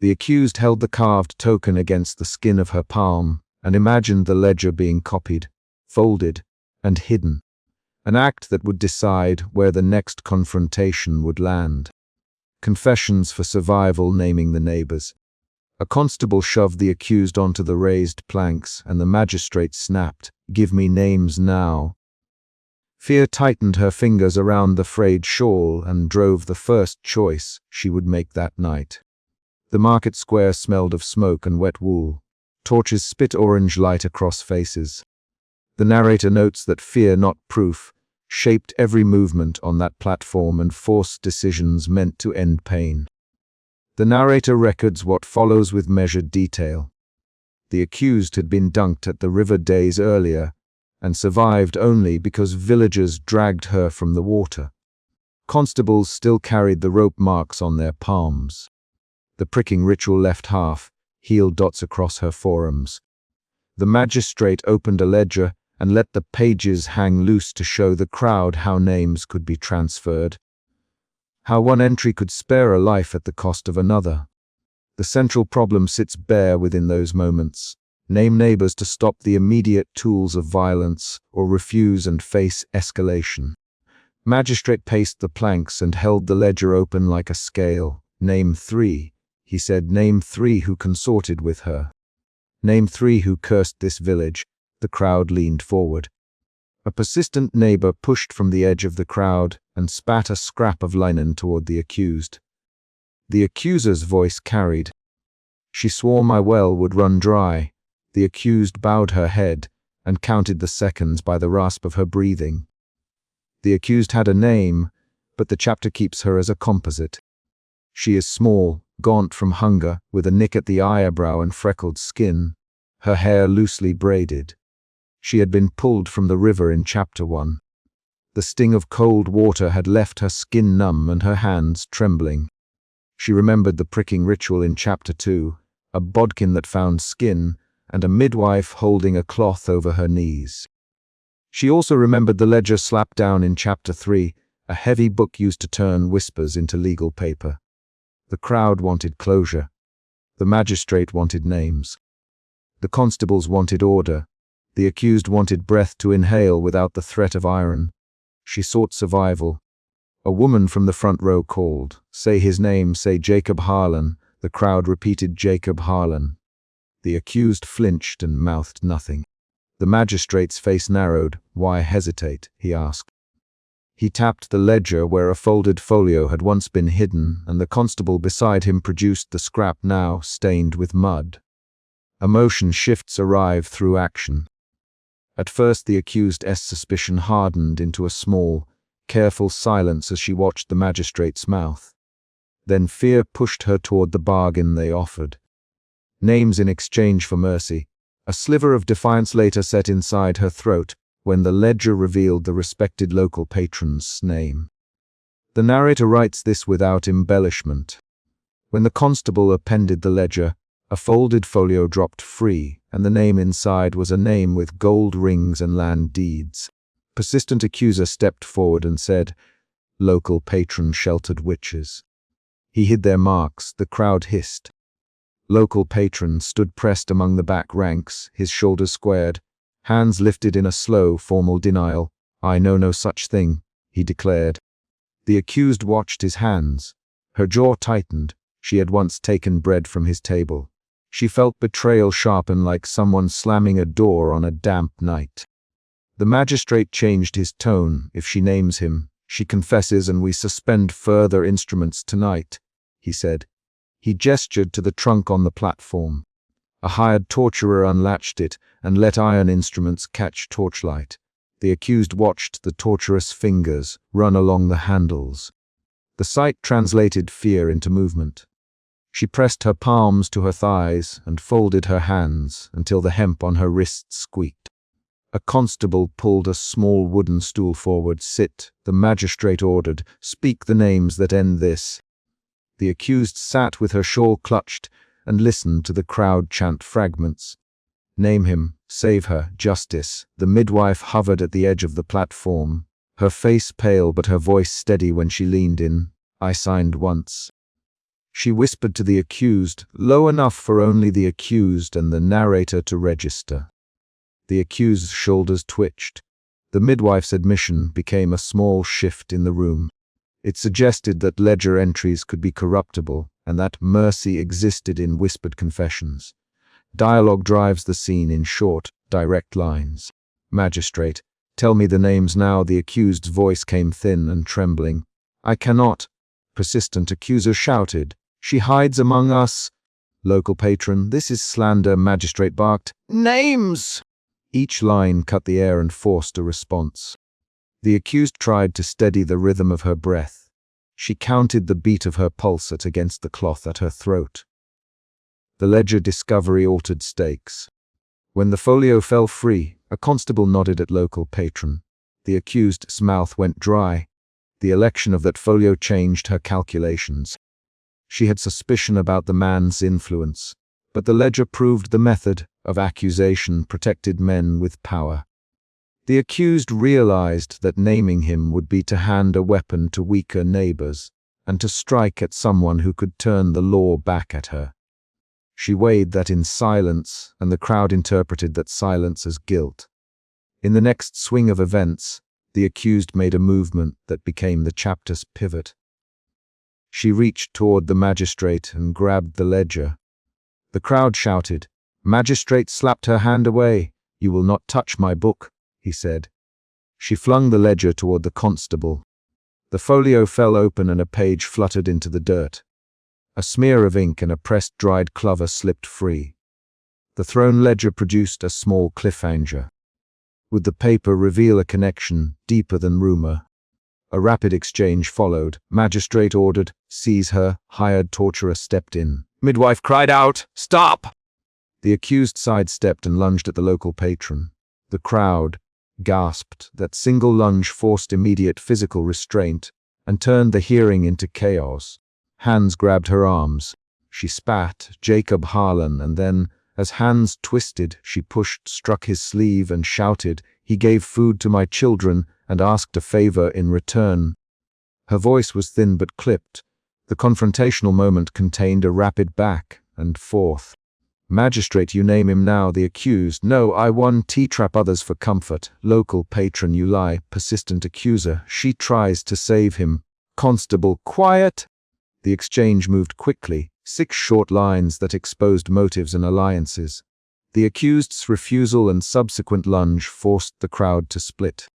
The accused held the carved token against the skin of her palm and imagined the ledger being copied, folded, and hidden, an act that would decide where the next confrontation would land. Confessions for survival naming the neighbors. A constable shoved the accused onto the raised planks and the magistrate snapped, "Give me names now." Fear tightened her fingers around the frayed shawl and drove the first choice she would make that night. The market square smelled of smoke and wet wool. Torches spit orange light across faces. The narrator notes that fear, not proof, shaped every movement on that platform and forced decisions meant to end pain. The narrator records what follows with measured detail. The accused had been dunked at the river days earlier and survived only because villagers dragged her from the water. Constables still carried the rope marks on their palms. The pricking ritual left half, heel dots across her forearms. The magistrate opened a ledger and let the pages hang loose to show the crowd how names could be transferred, how one entry could spare a life at the cost of another. The central problem sits bare within those moments. Name neighbors to stop the immediate tools of violence or refuse and face escalation. Magistrate paced the planks and held the ledger open like a scale. Name 3, he said. Name 3 who consorted with her. Name 3 who cursed this village. The crowd leaned forward. A persistent neighbor pushed from the edge of the crowd and spat a scrap of linen toward the accused. The accuser's voice carried. She swore my well would run dry. The accused bowed her head and counted the seconds by the rasp of her breathing. The accused had a name, but the chapter keeps her as a composite. She is small, gaunt from hunger, with a nick at the eyebrow and freckled skin, her hair loosely braided. She had been pulled from the river in Chapter 1. The sting of cold water had left her skin numb and her hands trembling. She remembered the pricking ritual in Chapter 2, a bodkin that found skin, and a midwife holding a cloth over her knees. She also remembered the ledger slapped down in Chapter 3, a heavy book used to turn whispers into legal paper. The crowd wanted closure. The magistrate wanted names. The constables wanted order. The accused wanted breath to inhale without the threat of iron. She sought survival. A woman from the front row called, "Say his name, say Jacob Harlan." The crowd repeated Jacob Harlan. The accused flinched and mouthed nothing. The magistrate's face narrowed. "Why hesitate?" he asked. He tapped the ledger where a folded folio had once been hidden, and the constable beside him produced the scrap now stained with mud. Emotion shifts arrive through action. At first the accused's suspicion hardened into a small, careful silence as she watched the magistrate's mouth. Then fear pushed her toward the bargain they offered. Names in exchange for mercy. A sliver of defiance later set inside her throat when the ledger revealed the respected local patron's name. The narrator writes this without embellishment. When the constable appended the ledger, a folded folio dropped free, and the name inside was a name with gold rings and land deeds. Persistent accuser stepped forward and said, "Local patron sheltered witches." He hid their marks, the crowd hissed. Local patron stood pressed among the back ranks, his shoulders squared, hands lifted in a slow, formal denial. "I know no such thing," he declared. The accused watched his hands. Her jaw tightened. She had once taken bread from his table. She felt betrayal sharpen like someone slamming a door on a damp night. The magistrate changed his tone. "If she names him, she confesses and we suspend further instruments tonight," he said. He gestured to the trunk on the platform. A hired torturer unlatched it and let iron instruments catch torchlight. The accused watched the torturous fingers run along the handles. The sight translated fear into movement. She pressed her palms to her thighs and folded her hands until the hemp on her wrists squeaked. A constable pulled a small wooden stool forward. "Sit," the magistrate ordered. "Speak the names that end this." The accused sat with her shawl clutched and listened to the crowd chant fragments. "Name him, save her, justice." The midwife hovered at the edge of the platform, her face pale but her voice steady when she leaned in. "I signed once." She whispered to the accused, low enough for only the accused and the narrator to register. The accused's shoulders twitched. The midwife's admission became a small shift in the room. It suggested that ledger entries could be corruptible and that mercy existed in whispered confessions. Dialogue drives the scene in short, direct lines. "Magistrate, tell me the names now." The accused's voice came thin and trembling. "I cannot." Persistent accuser shouted. "She hides among us." "Local patron, this is slander." Magistrate barked. "Names!" Each line cut the air and forced a response. The accused tried to steady the rhythm of her breath. She counted the beat of her pulse against the cloth at her throat. The ledger discovery altered stakes. When the folio fell free, a constable nodded at local patron. The accused's mouth went dry. The election of that folio changed her calculations. She had suspicion about the man's influence, but the ledger proved the method of accusation protected men with power. The accused realized that naming him would be to hand a weapon to weaker neighbors and to strike at someone who could turn the law back at her. She weighed that in silence, and the crowd interpreted that silence as guilt. In the next swing of events, the accused made a movement that became the chapter's pivot. She reached toward the magistrate and grabbed the ledger. The crowd shouted. Magistrate slapped her hand away. "You will not touch my book," he said. She flung the ledger toward the constable. The folio fell open and a page fluttered into the dirt. A smear of ink and a pressed dried clover slipped free. The thrown ledger produced a small cliffhanger. Would the paper reveal a connection deeper than rumor? A rapid exchange followed. Magistrate ordered, "Seize her." Hired torturer stepped in. Midwife cried out, "Stop!" The accused sidestepped and lunged at the local patron. The crowd gasped. That single lunge forced immediate physical restraint and turned the hearing into chaos. Hands grabbed her arms. She spat, "Jacob Harlan," and then, as hands twisted, she pushed, struck his sleeve and shouted, "He gave food to my children and asked a favor in return." Her voice was thin but clipped. The confrontational moment contained a rapid back and forth. Magistrate, you name him now. The accused, "No, I won. T-trap others for comfort." Local patron, "You lie." Persistent accuser, "She tries to save him." Constable, "Quiet." The exchange moved quickly, 6 short lines that exposed motives and alliances. The accused's refusal and subsequent lunge forced the crowd to split.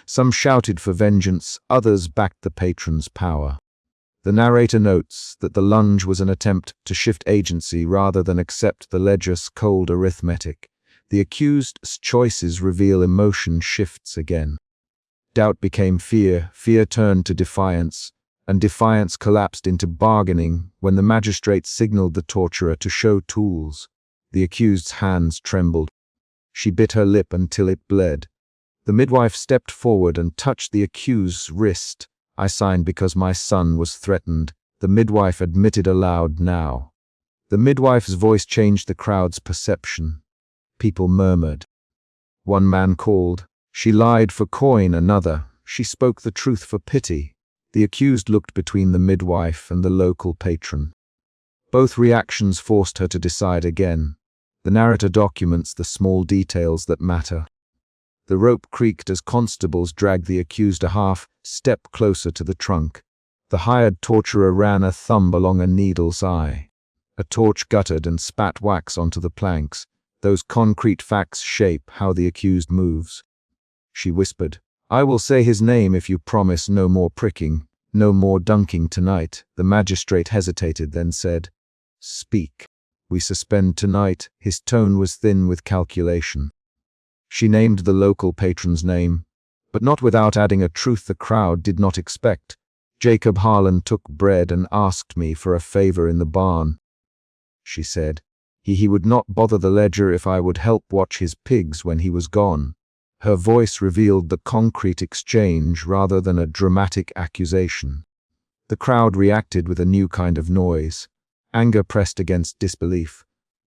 Some shouted for vengeance, others backed the patron's power. The narrator notes that the lunge was an attempt to shift agency rather than accept the ledger's cold arithmetic. The accused's choices reveal emotion shifts again. Doubt became fear, fear turned to defiance, and defiance collapsed into bargaining when the magistrate signaled the torturer to show tools. The accused's hands trembled. She bit her lip until it bled. The midwife stepped forward and touched the accused's wrist. "I signed because my son was threatened," the midwife admitted aloud now. The midwife's voice changed the crowd's perception. People murmured. One man called, "She lied for coin," another, "She spoke the truth for pity." The accused looked between the midwife and the local patron. Both reactions forced her to decide again. The narrator documents the small details that matter. The rope creaked as constables dragged the accused a half-step closer to the trunk. The hired torturer ran a thumb along a needle's eye. A torch guttered and spat wax onto the planks. Those concrete facts shape how the accused moves. She whispered, "I will say his name if you promise no more pricking, no more dunking tonight." The magistrate hesitated, then said, "Speak." "We suspend tonight." His tone was thin with calculation. She named the local patron's name, but not without adding a truth the crowd did not expect. "Jacob Harlan took bread and asked me for a favor in the barn," she said. He would not bother the ledger if I would help watch his pigs when he was gone." Her voice revealed the concrete exchange rather than a dramatic accusation. The crowd reacted with a new kind of noise. Anger pressed against disbelief.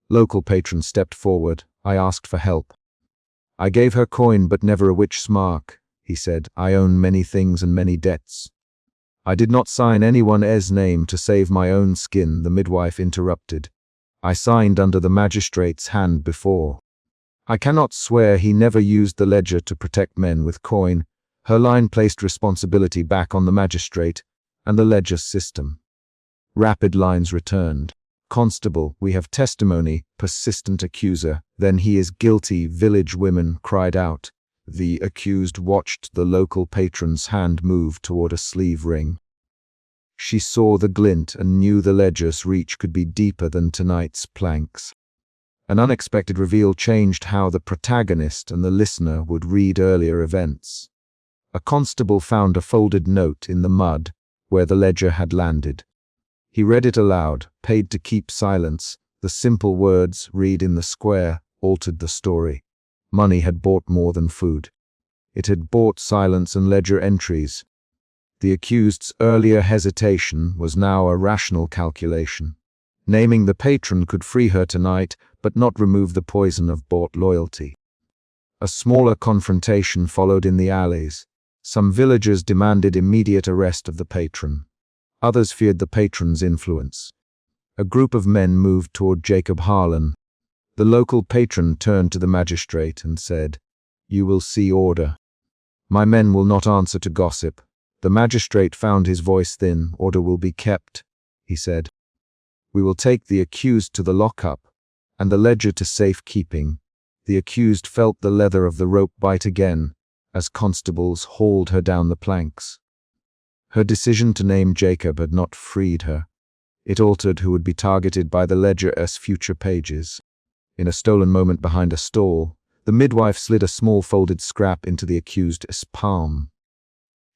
Local patron stepped forward. "I asked for help. I gave her coin but never a witch's mark," he said. "I own many things and many debts. I did not sign anyone's name to save my own skin," the midwife interrupted. "I signed under the magistrate's hand before. I cannot swear he never used the ledger to protect men with coin." Her line placed responsibility back on the magistrate and the ledger system. Rapid lines returned. "Constable, we have testimony." Persistent accuser, "Then he is guilty." Village women cried out. The accused watched the local patron's hand move toward a sleeve ring. She saw the glint and knew the ledger's reach could be deeper than tonight's planks. An unexpected reveal changed how the protagonist and the listener would read earlier events. A constable found a folded note in the mud where the ledger had landed. He read it aloud, paid to keep silence. The simple words, "read in the square," altered the story. Money had bought more than food. It had bought silence and ledger entries. The accused's earlier hesitation was now a rational calculation. Naming the patron could free her tonight, but not remove the poison of bought loyalty. A smaller confrontation followed in the alleys. Some villagers demanded immediate arrest of the patron. Others feared the patron's influence. A group of men moved toward Jacob Harlan. The local patron turned to the magistrate and said, "You will see order. My men will not answer to gossip." The magistrate found his voice thin. "Order will be kept," he said. "We will take the accused to the lockup and the ledger to safekeeping." The accused felt the leather of the rope bite again as constables hauled her down the planks. Her decision to name Jacob had not freed her. It altered who would be targeted by the ledger's future pages. In a stolen moment behind a stall, the midwife slid a small folded scrap into the accused's palm.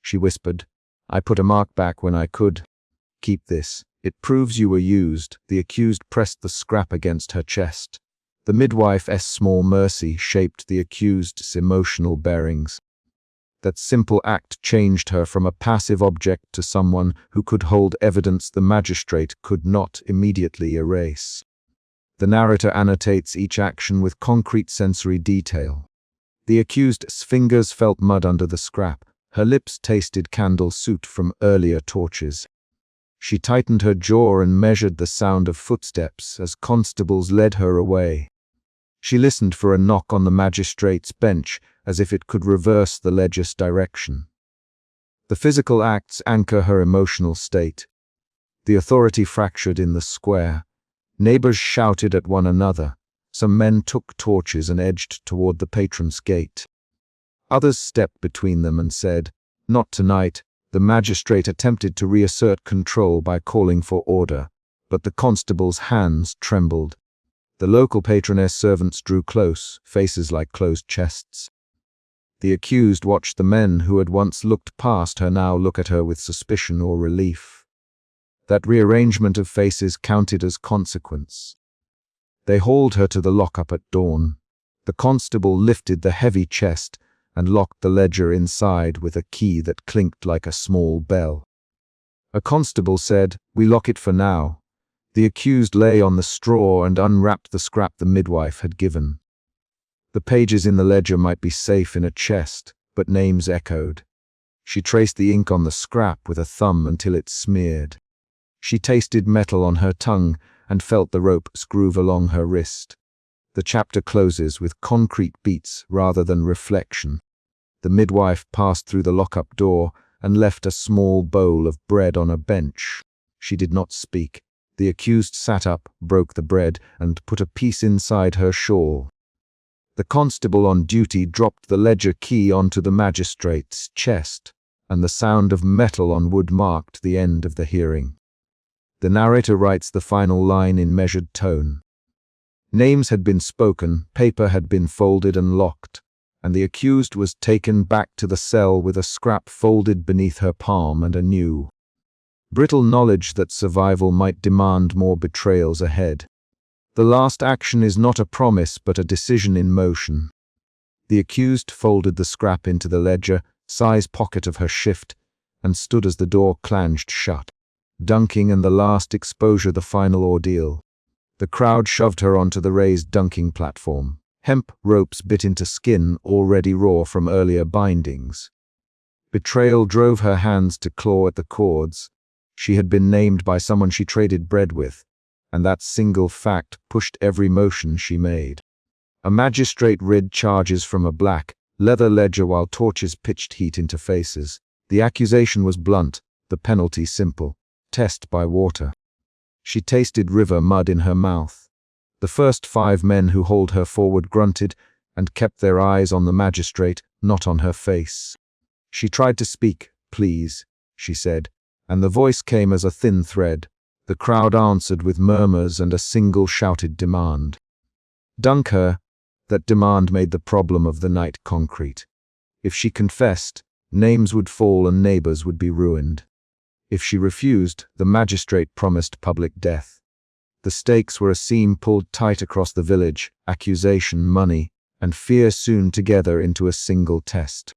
she whispered. "I put a mark back when I could. Keep this. It proves you were used." The accused pressed the scrap against her chest. The midwife's small mercy shaped the accused's emotional bearings. That simple act changed her from a passive object to someone who could hold evidence the magistrate could not immediately erase. The narrator annotates each action with concrete sensory detail. The accused's fingers felt mud under the scrap. Her lips tasted candle soot from earlier torches. She tightened her jaw and measured the sound of footsteps as constables led her away. She listened for a knock on the magistrate's bench, as if it could reverse the ledger's direction. The physical acts anchor her emotional state. The authority fractured in the square. Neighbors shouted at one another. Some men took torches and edged toward the patron's gate. Others stepped between them and said, "Not tonight." The magistrate attempted to reassert control by calling for order, but the constable's hands trembled. The local patroness servants drew close, faces like closed chests. The accused watched the men who had once looked past her now look at her with suspicion or relief. That rearrangement of faces counted as consequence. They hauled her to the lockup at dawn. The constable lifted the heavy chest and locked the ledger inside with a key that clinked like a small bell. A constable said, "We lock it for now." The accused lay on the straw and unwrapped the scrap the midwife had given. The pages in the ledger might be safe in a chest, but names echoed. She traced the ink on the scrap with a thumb until it smeared. She tasted metal on her tongue and felt the rope's groove along her wrist. The chapter closes with concrete beats rather than reflection. The midwife passed through the lockup door and left a small bowl of bread on a bench. She did not speak. The accused sat up, broke the bread, and put a piece inside her shawl. The constable on duty dropped the ledger key onto the magistrate's chest, and the sound of metal on wood marked the end of the hearing. The narrator writes the final line in measured tone. Names had been spoken, paper had been folded and locked, and the accused was taken back to the cell with a scrap folded beneath her palm and a new, brittle knowledge that survival might demand more betrayals ahead. The last action is not a promise but a decision in motion. The accused folded the scrap into the ledger, size pocket of her shift, and stood as the door clanged shut. Dunking and the last exposure, the final ordeal. The crowd shoved her onto the raised dunking platform. Hemp ropes bit into skin already raw from earlier bindings. Betrayal drove her hands to claw at the cords. She had been named by someone she traded bread with, and that single fact pushed every motion she made. A magistrate read charges from a black, leather ledger while torches pitched heat into faces. The accusation was blunt, the penalty simple. Test by water. She tasted river mud in her mouth. The first 5 men who hauled her forward grunted and kept their eyes on the magistrate, not on her face. She tried to speak. "Please," she said, and the voice came as a thin thread. The crowd answered with murmurs and a single shouted demand. Dunk her. That demand made the problem of the night concrete. If she confessed, names would fall and neighbors would be ruined. If she refused, the magistrate promised public death. The stakes were a seam pulled tight across the village, accusation, money, and fear sewn together into a single test.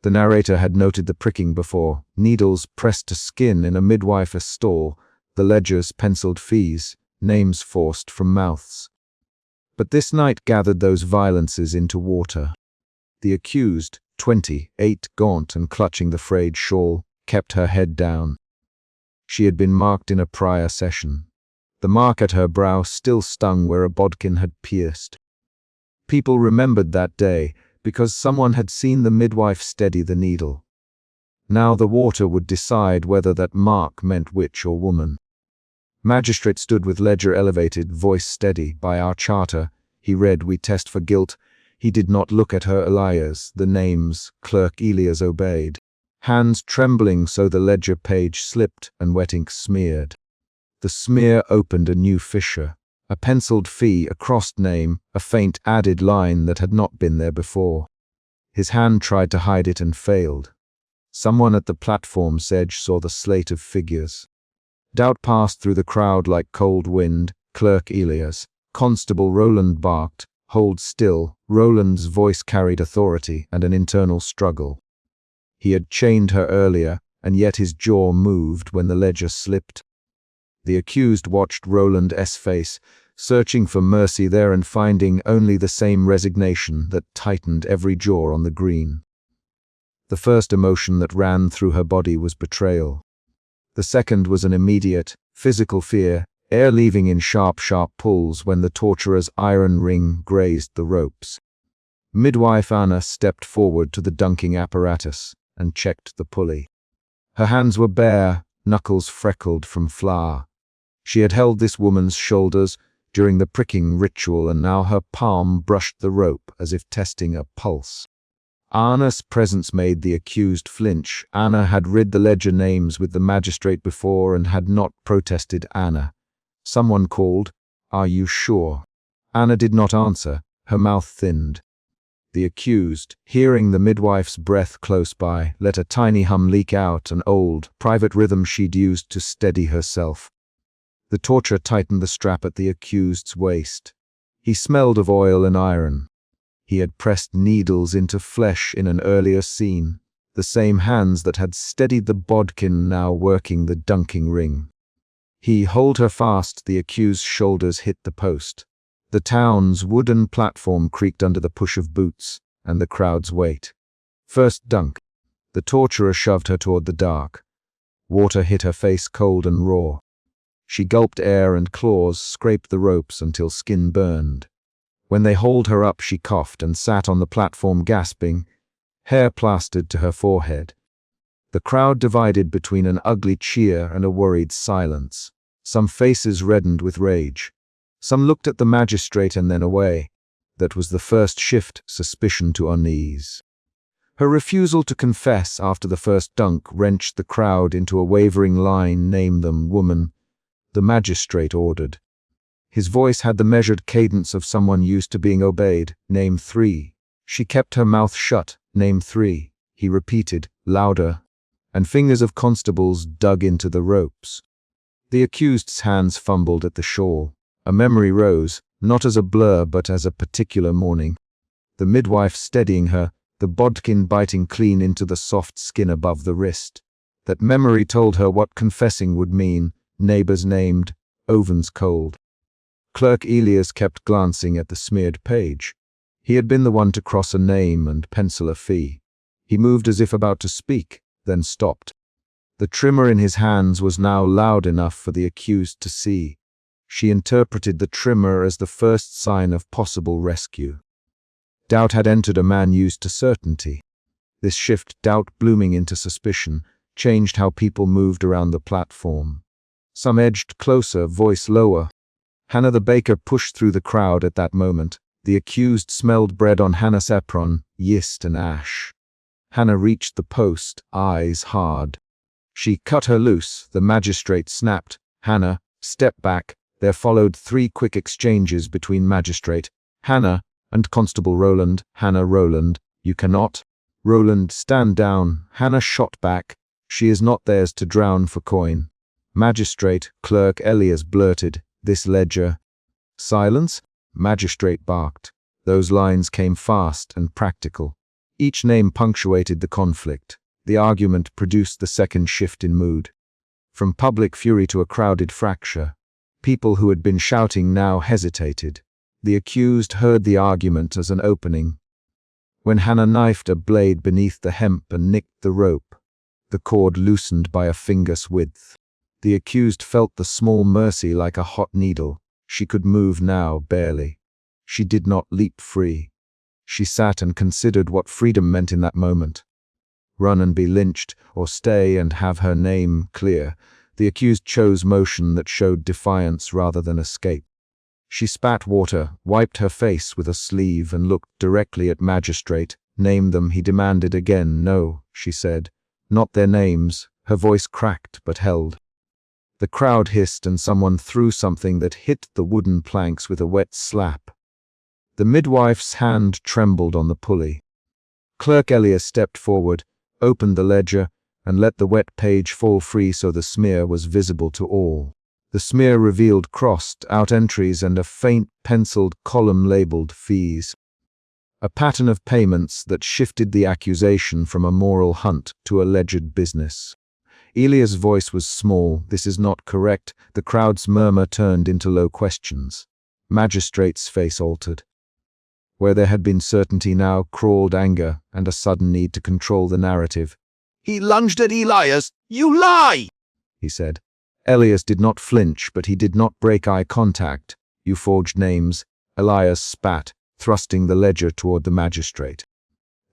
The narrator had noted the pricking before, needles pressed to skin in a midwife's stall, the ledger's penciled fees, names forced from mouths. But this night gathered those violences into water. The accused, 28, gaunt and clutching the frayed shawl, kept her head down. She had been marked in a prior session. The mark at her brow still stung where a bodkin had pierced. People remembered that day because someone had seen the midwife steady the needle. Now the water would decide whether that mark meant witch or woman. Magistrate stood with ledger elevated, voice steady. "By our charter," he read, "we test for guilt." He did not look at her Elias. The names, Clerk Elias obeyed. Hands trembling so the ledger page slipped and wet ink smeared. The smear opened a new fissure. A penciled fee, a crossed name, a faint added line that had not been there before. His hand tried to hide it and failed. Someone at the platform's edge saw the slate of figures. Doubt passed through the crowd like cold wind. Clerk Elias. Constable Roland barked. Hold still. Roland's voice carried authority and an internal struggle. He had chained her earlier, and yet his jaw moved when the ledger slipped. The accused watched Roland's face, searching for mercy there and finding only the same resignation that tightened every jaw on the green. The first emotion that ran through her body was betrayal. The second was an immediate, physical fear, air leaving in sharp pulls when the torturer's iron ring grazed the ropes. Midwife Anna stepped forward to the dunking apparatus and checked the pulley. Her hands were bare, knuckles freckled from flour. She had held this woman's shoulders during the pricking ritual, and now her palm brushed the rope as if testing a pulse. Anna's presence made the accused flinch. Anna had read the ledger names with the magistrate before and had not protested. Anna. Someone called, "Are you sure?" Anna did not answer, her mouth thinned. The accused, hearing the midwife's breath close by, let a tiny hum leak out, an old, private rhythm she'd used to steady herself. The torturer tightened the strap at the accused's waist. He smelled of oil and iron. He had pressed needles into flesh in an earlier scene, the same hands that had steadied the bodkin now working the dunking ring. He held her fast. The accused's shoulders hit the post. The town's wooden platform creaked under the push of boots and the crowd's weight. First dunk. The torturer shoved her toward the dark. Water hit her face cold and raw. She gulped air and claws scraped the ropes until skin burned. When they hauled her up, she coughed and sat on the platform gasping, hair plastered to her forehead. The crowd divided between an ugly cheer and a worried silence. Some faces reddened with rage. Some looked at the magistrate and then away. That was the first shift, suspicion to unease. Her refusal to confess after the first dunk wrenched the crowd into a wavering line. "Name them, woman," the magistrate ordered. His voice had the measured cadence of someone used to being obeyed. "Name 3. She kept her mouth shut. "Name 3. He repeated, louder, and fingers of constables dug into the ropes. The accused's hands fumbled at the shawl. A memory rose, not as a blur but as a particular morning. The midwife steadying her, the bodkin biting clean into the soft skin above the wrist. That memory told her what confessing would mean. Neighbors named, ovens cold. Clerk Elias kept glancing at the smeared page. He had been the one to cross a name and pencil a fee. He moved as if about to speak, then stopped. The trimmer in his hands was now loud enough for the accused to see. She interpreted the trimmer as the first sign of possible rescue. Doubt had entered a man used to certainty. This shift, doubt blooming into suspicion, changed how people moved around the platform. Some edged closer, voice lower. Hannah the baker pushed through the crowd at that moment. The accused smelled bread on Hannah's apron, yeast and ash. Hannah reached the post, eyes hard. She cut her loose. The magistrate snapped. "Hannah, step back." There followed 3 quick exchanges between magistrate, Hannah, and Constable Roland. "Hannah, Roland, you cannot." "Roland, stand down." Hannah shot back. "She is not theirs to drown for coin." Magistrate, Clerk Elias blurted, "This ledger." "Silence?" Magistrate barked. Those lines came fast and practical. Each name punctuated the conflict. The argument produced the second shift in mood. From public fury to a crowded fracture. People who had been shouting now hesitated. The accused heard the argument as an opening. When Hannah knifed a blade beneath the hemp and nicked the rope, the cord loosened by a finger's width. The accused felt the small mercy like a hot needle. She could move now, barely. She did not leap free. She sat and considered what freedom meant in that moment. Run and be lynched, or stay and have her name clear. The accused chose motion that showed defiance rather than escape. She spat water, wiped her face with a sleeve and looked directly at magistrate. "Name them," he demanded again. "No," she said. "Not their names." Her voice cracked but held. The crowd hissed and someone threw something that hit the wooden planks with a wet slap. The midwife's hand trembled on the pulley. Clerk Elias stepped forward. opened the ledger, and let the wet page fall free so the smear was visible to all. The smear revealed crossed-out entries and a faint penciled column labeled fees. A pattern of payments that shifted the accusation from a moral hunt to alleged business. Elia's voice was small. "This is not correct." The crowd's murmur turned into low questions. Magistrate's face altered. Where there had been certainty now crawled anger and a sudden need to control the narrative. "He lunged at Elias. You lie!" he said. Elias did not flinch, but he did not break eye contact. "You forged names." Elias spat, thrusting the ledger toward the magistrate.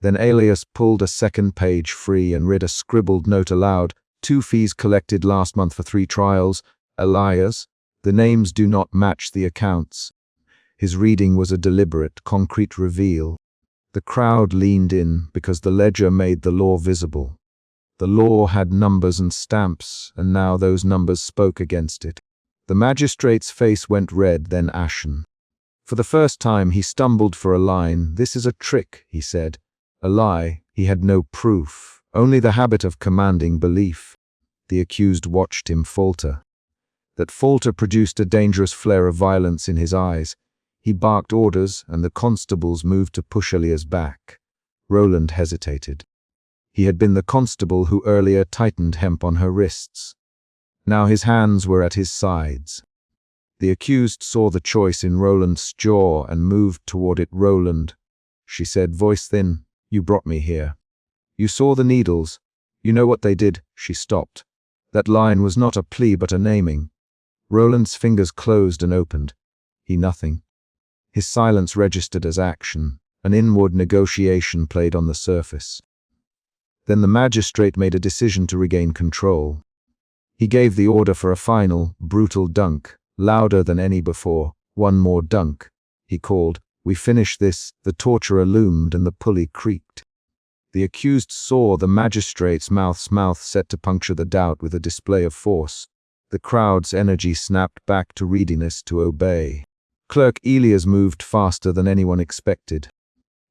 Then Elias pulled a second page free and read a scribbled note aloud. "2 fees collected last month for 3 trials. Elias, the names do not match the accounts." His reading was a deliberate, concrete reveal. The crowd leaned in because the ledger made the law visible. The law had numbers and stamps, and now those numbers spoke against it. The magistrate's face went red, then ashen. For the first time he stumbled for a line. "This is a trick," he said. A lie. He had no proof, only the habit of commanding belief. The accused watched him falter. That falter produced a dangerous flare of violence in his eyes. He barked orders, and the constables moved to push Elias back. Roland hesitated. He had been the constable who earlier tightened hemp on her wrists. Now his hands were at his sides. The accused saw the choice in Roland's jaw and moved toward it. "Roland," she said, voice thin, "you brought me here. You saw the needles. You know what they did." She stopped. That line was not a plea but a naming. Roland's fingers closed and opened. He nothing. His silence registered as action. An inward negotiation played on the surface. Then the magistrate made a decision to regain control. He gave the order for a final, brutal dunk, louder than any before. "One more dunk," he called. "We finish this." The torturer loomed and the pulley creaked. The accused saw the magistrate's mouth set to puncture the doubt with a display of force. The crowd's energy snapped back to readiness to obey. Clerk Elias moved faster than anyone expected.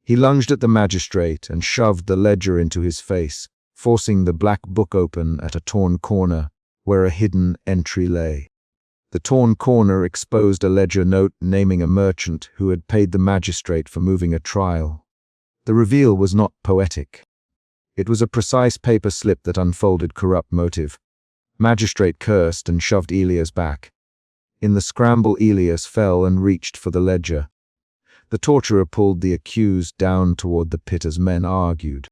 He lunged at the magistrate and shoved the ledger into his face, forcing the black book open at a torn corner where a hidden entry lay. The torn corner exposed a ledger note naming a merchant who had paid the magistrate for moving a trial. The reveal was not poetic. It was a precise paper slip that unfolded corrupt motive. Magistrate cursed and shoved Elias back. In the scramble, Elias fell and reached for the ledger. The torturer pulled the accused down toward the pit as men argued.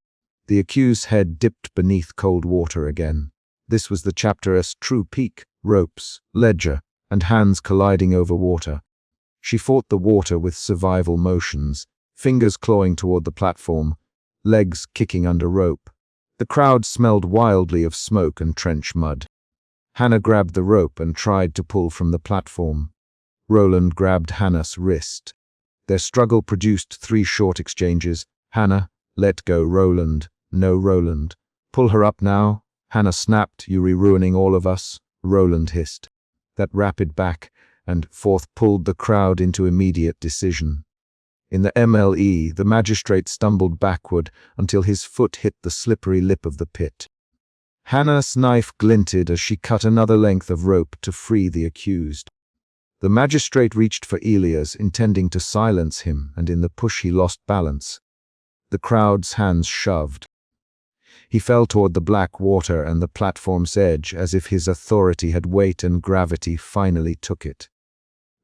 The accused's head dipped beneath cold water again. This was the chapter's true peak: ropes, ledger, and hands colliding over water. She fought the water with survival motions, fingers clawing toward the platform, legs kicking under rope. The crowd smelled wildly of smoke and trench mud. Hannah grabbed the rope and tried to pull from the platform. Roland grabbed Hannah's wrist. Their struggle produced 3 short exchanges. "Hannah, let go." "Roland." "No, Roland." "Pull her up now." Hannah snapped. "You're ruining all of us." Roland hissed. That rapid back and forth pulled the crowd into immediate decision. In the MLE, the magistrate stumbled backward until his foot hit the slippery lip of the pit. Hannah's knife glinted as she cut another length of rope to free the accused. The magistrate reached for Elias, intending to silence him, and in the push he lost balance. The crowd's hands shoved. He fell toward the black water and the platform's edge as if his authority had weight and gravity finally took it.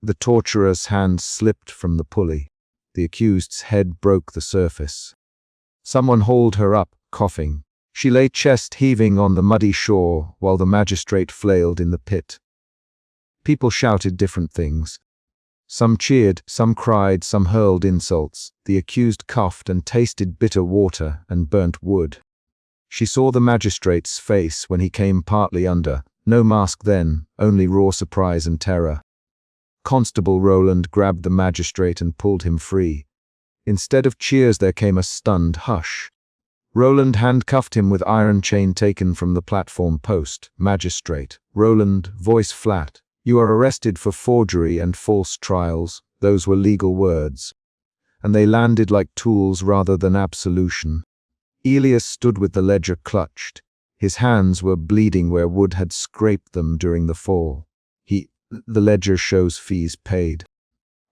The torturer's hand slipped from the pulley. The accused's head broke the surface. Someone hauled her up, coughing. She lay chest heaving on the muddy shore while the magistrate flailed in the pit. People shouted different things. Some cheered, some cried, some hurled insults. The accused coughed and tasted bitter water and burnt wood. She saw the magistrate's face when he came partly under. No mask then, only raw surprise and terror. Constable Roland grabbed the magistrate and pulled him free. Instead of cheers there came a stunned hush. Roland handcuffed him with iron chain taken from the platform post. "Magistrate." Roland, voice flat. "You are arrested for forgery and false trials." Those were legal words. And they landed like tools rather than absolution. Elias stood with the ledger clutched. His hands were bleeding where wood had scraped them during the fall. The ledger shows fees paid.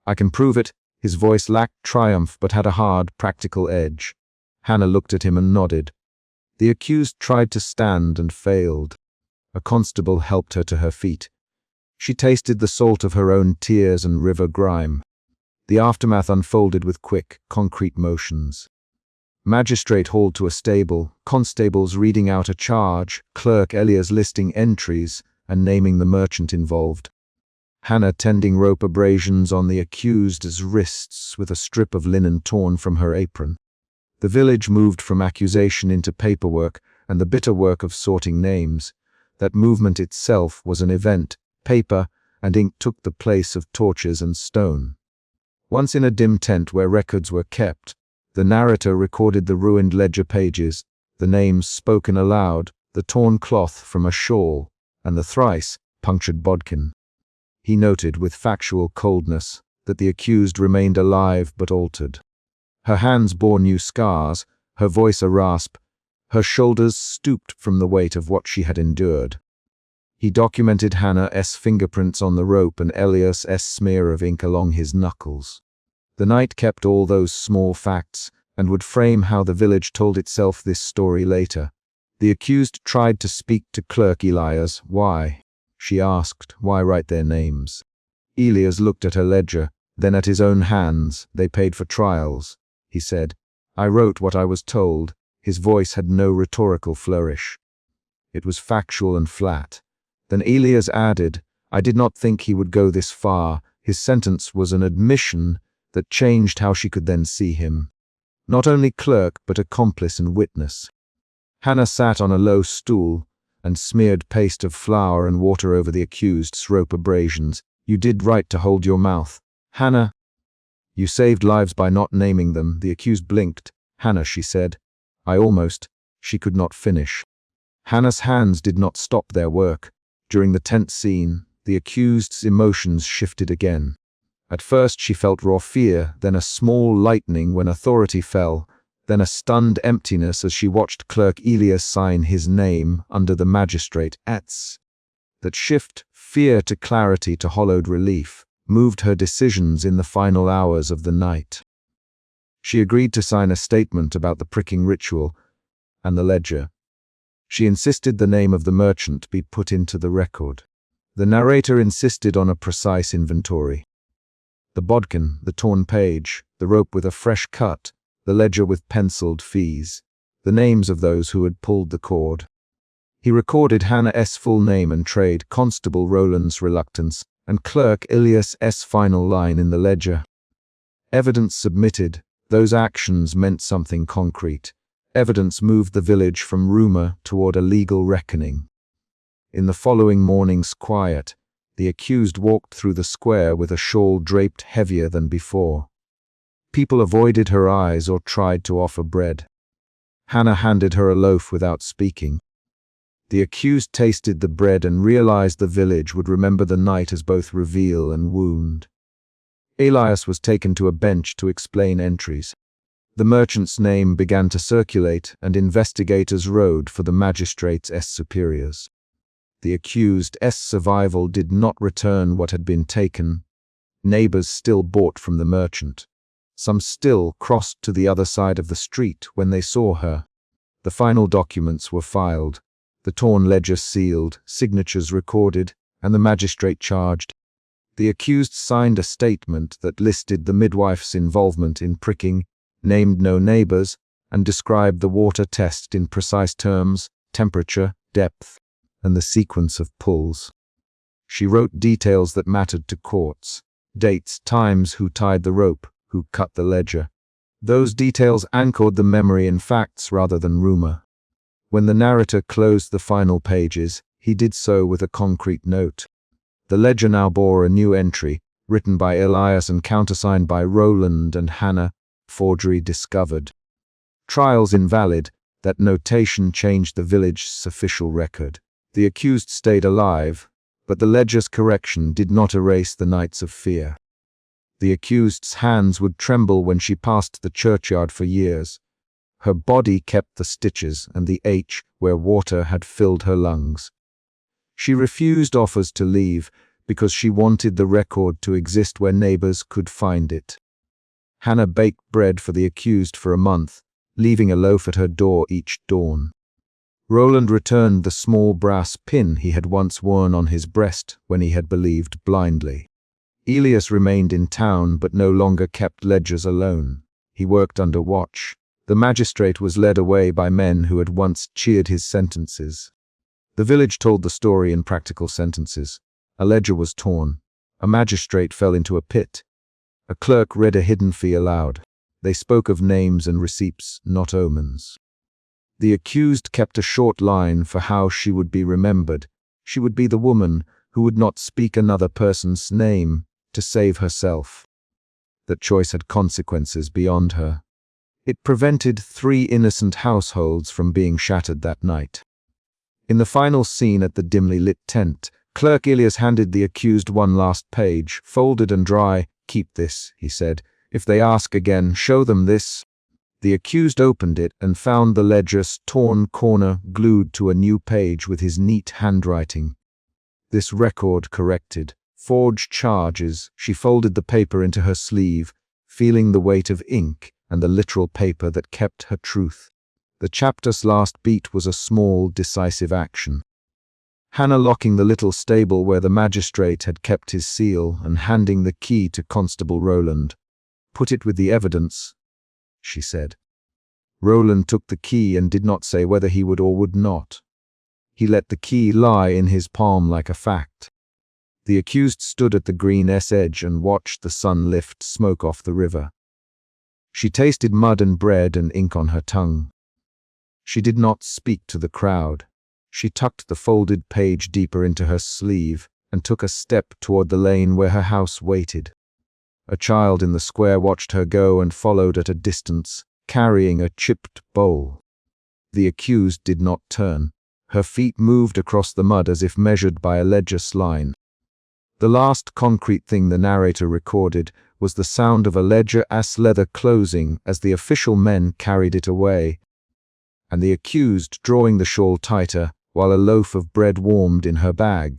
I can prove it. His voice lacked triumph but had a hard, practical edge. Hannah looked at him and nodded. The accused tried to stand and failed. A constable helped her to her feet. She tasted the salt of her own tears and river grime. The aftermath unfolded with quick, concrete motions. Magistrate hauled to a stable, constables reading out a charge, clerk Elias listing entries and naming the merchant involved. Hannah tending rope abrasions on the accused's wrists with a strip of linen torn from her apron. The village moved from accusation into paperwork and the bitter work of sorting names. That movement itself was an event. Paper and ink took the place of torches and stone. Once in a dim tent where records were kept, the narrator recorded the ruined ledger pages, the names spoken aloud, the torn cloth from a shawl, and the thrice punctured bodkin. He noted with factual coldness that the accused remained alive but altered. Her hands bore new scars, her voice a rasp, her shoulders stooped from the weight of what she had endured. He documented Hannah's fingerprints on the rope and Elias's smear of ink along his knuckles. The night kept all those small facts and would frame how the village told itself this story later. The accused tried to speak to Clerk Elias. Why? She asked, why write their names? Elias looked at her ledger, then at his own hands. They paid for trials, he said. I wrote what I was told. His voice had no rhetorical flourish. It was factual and flat. Then Elias added, I did not think he would go this far. His sentence was an admission that changed how she could then see him. Not only clerk, but accomplice and witness. Hannah sat on a low stool and smeared paste of flour and water over the accused's rope abrasions. You did right to hold your mouth. Hannah, you saved lives by not naming them. The accused blinked. Hannah, she said. She could not finish. Hannah's hands did not stop their work. During the tense scene, the accused's emotions shifted again. At first she felt raw fear, then a small lightening when authority fell, then a stunned emptiness as she watched Clerk Elias sign his name under the magistrate Etz. That shift, fear to clarity to hollowed relief, moved her decisions in the final hours of the night. She agreed to sign a statement about the pricking ritual and the ledger. She insisted the name of the merchant be put into the record. The narrator insisted on a precise inventory. The bodkin, the torn page, the rope with a fresh cut, the ledger with penciled fees, the names of those who had pulled the cord. He recorded Hannah's full name and trade, Constable Roland's reluctance, and Clerk Elias's final line in the ledger. Evidence submitted, those actions meant something concrete. Evidence moved the village from rumor toward a legal reckoning. In the following morning's quiet, the accused walked through the square with a shawl draped heavier than before. People avoided her eyes or tried to offer bread. Hannah handed her a loaf without speaking. The accused tasted the bread and realized the village would remember the night as both reveal and wound. Elias was taken to a bench to explain entries. The merchant's name began to circulate and investigators rode for the magistrate's superiors. The accused's survival did not return what had been taken. Neighbors still bought from the merchant. Some still crossed to the other side of the street when they saw her. The final documents were filed, the torn ledger sealed, signatures recorded, and the magistrate charged. The accused signed a statement that listed the midwife's involvement in pricking, named no neighbors, and described the water test in precise terms, temperature, depth, and the sequence of pulls. She wrote details that mattered to courts, dates, times, who tied the rope, who cut the ledger. Those details anchored the memory in facts rather than rumor. When the narrator closed the final pages, he did so with a concrete note. The ledger now bore a new entry, written by Elias and countersigned by Roland and Hannah, forgery discovered. Trials invalid, that notation changed the village's official record. The accused stayed alive, but the ledger's correction did not erase the nights of fear. The accused's hands would tremble when she passed the churchyard for years. Her body kept the stitches and the H where water had filled her lungs. She refused offers to leave because she wanted the record to exist where neighbors could find it. Hannah baked bread for the accused for a month, leaving a loaf at her door each dawn. Roland returned the small brass pin he had once worn on his breast when he had believed blindly. Elias remained in town but no longer kept ledgers alone. He worked under watch. The magistrate was led away by men who had once cheered his sentences. The village told the story in practical sentences. A ledger was torn. A magistrate fell into a pit. A clerk read a hidden fee aloud. They spoke of names and receipts, not omens. The accused kept a short line for how she would be remembered. She would be the woman who would not speak another person's name to save herself. That choice had consequences beyond her. It prevented 3 innocent households from being shattered that night. In the final scene at the dimly lit tent, Clerk Elias handed the accused one last page, folded and dry. "Keep this," he said. "If they ask again, show them this." The accused opened it and found the ledger's torn corner glued to a new page with his neat handwriting. This record corrected. Forged charges. She folded the paper into her sleeve, feeling the weight of ink and the literal paper that kept her truth. The chapter's last beat was a small, decisive action. Hannah locking the little stable where the magistrate had kept his seal and handing the key to Constable Roland. "Put it with the evidence," she said. Roland took the key and did not say whether he would or would not. He let the key lie in his palm like a fact. The accused stood at the green edge and watched the sun lift smoke off the river. She tasted mud and bread and ink on her tongue. She did not speak to the crowd. She tucked the folded page deeper into her sleeve and took a step toward the lane where her house waited. A child in the square watched her go and followed at a distance, carrying a chipped bowl. The accused did not turn. Her feet moved across the mud as if measured by a ledger's line. The last concrete thing the narrator recorded was the sound of a ledger-ass leather closing as the official men carried it away, and the accused drawing the shawl tighter while a loaf of bread warmed in her bag.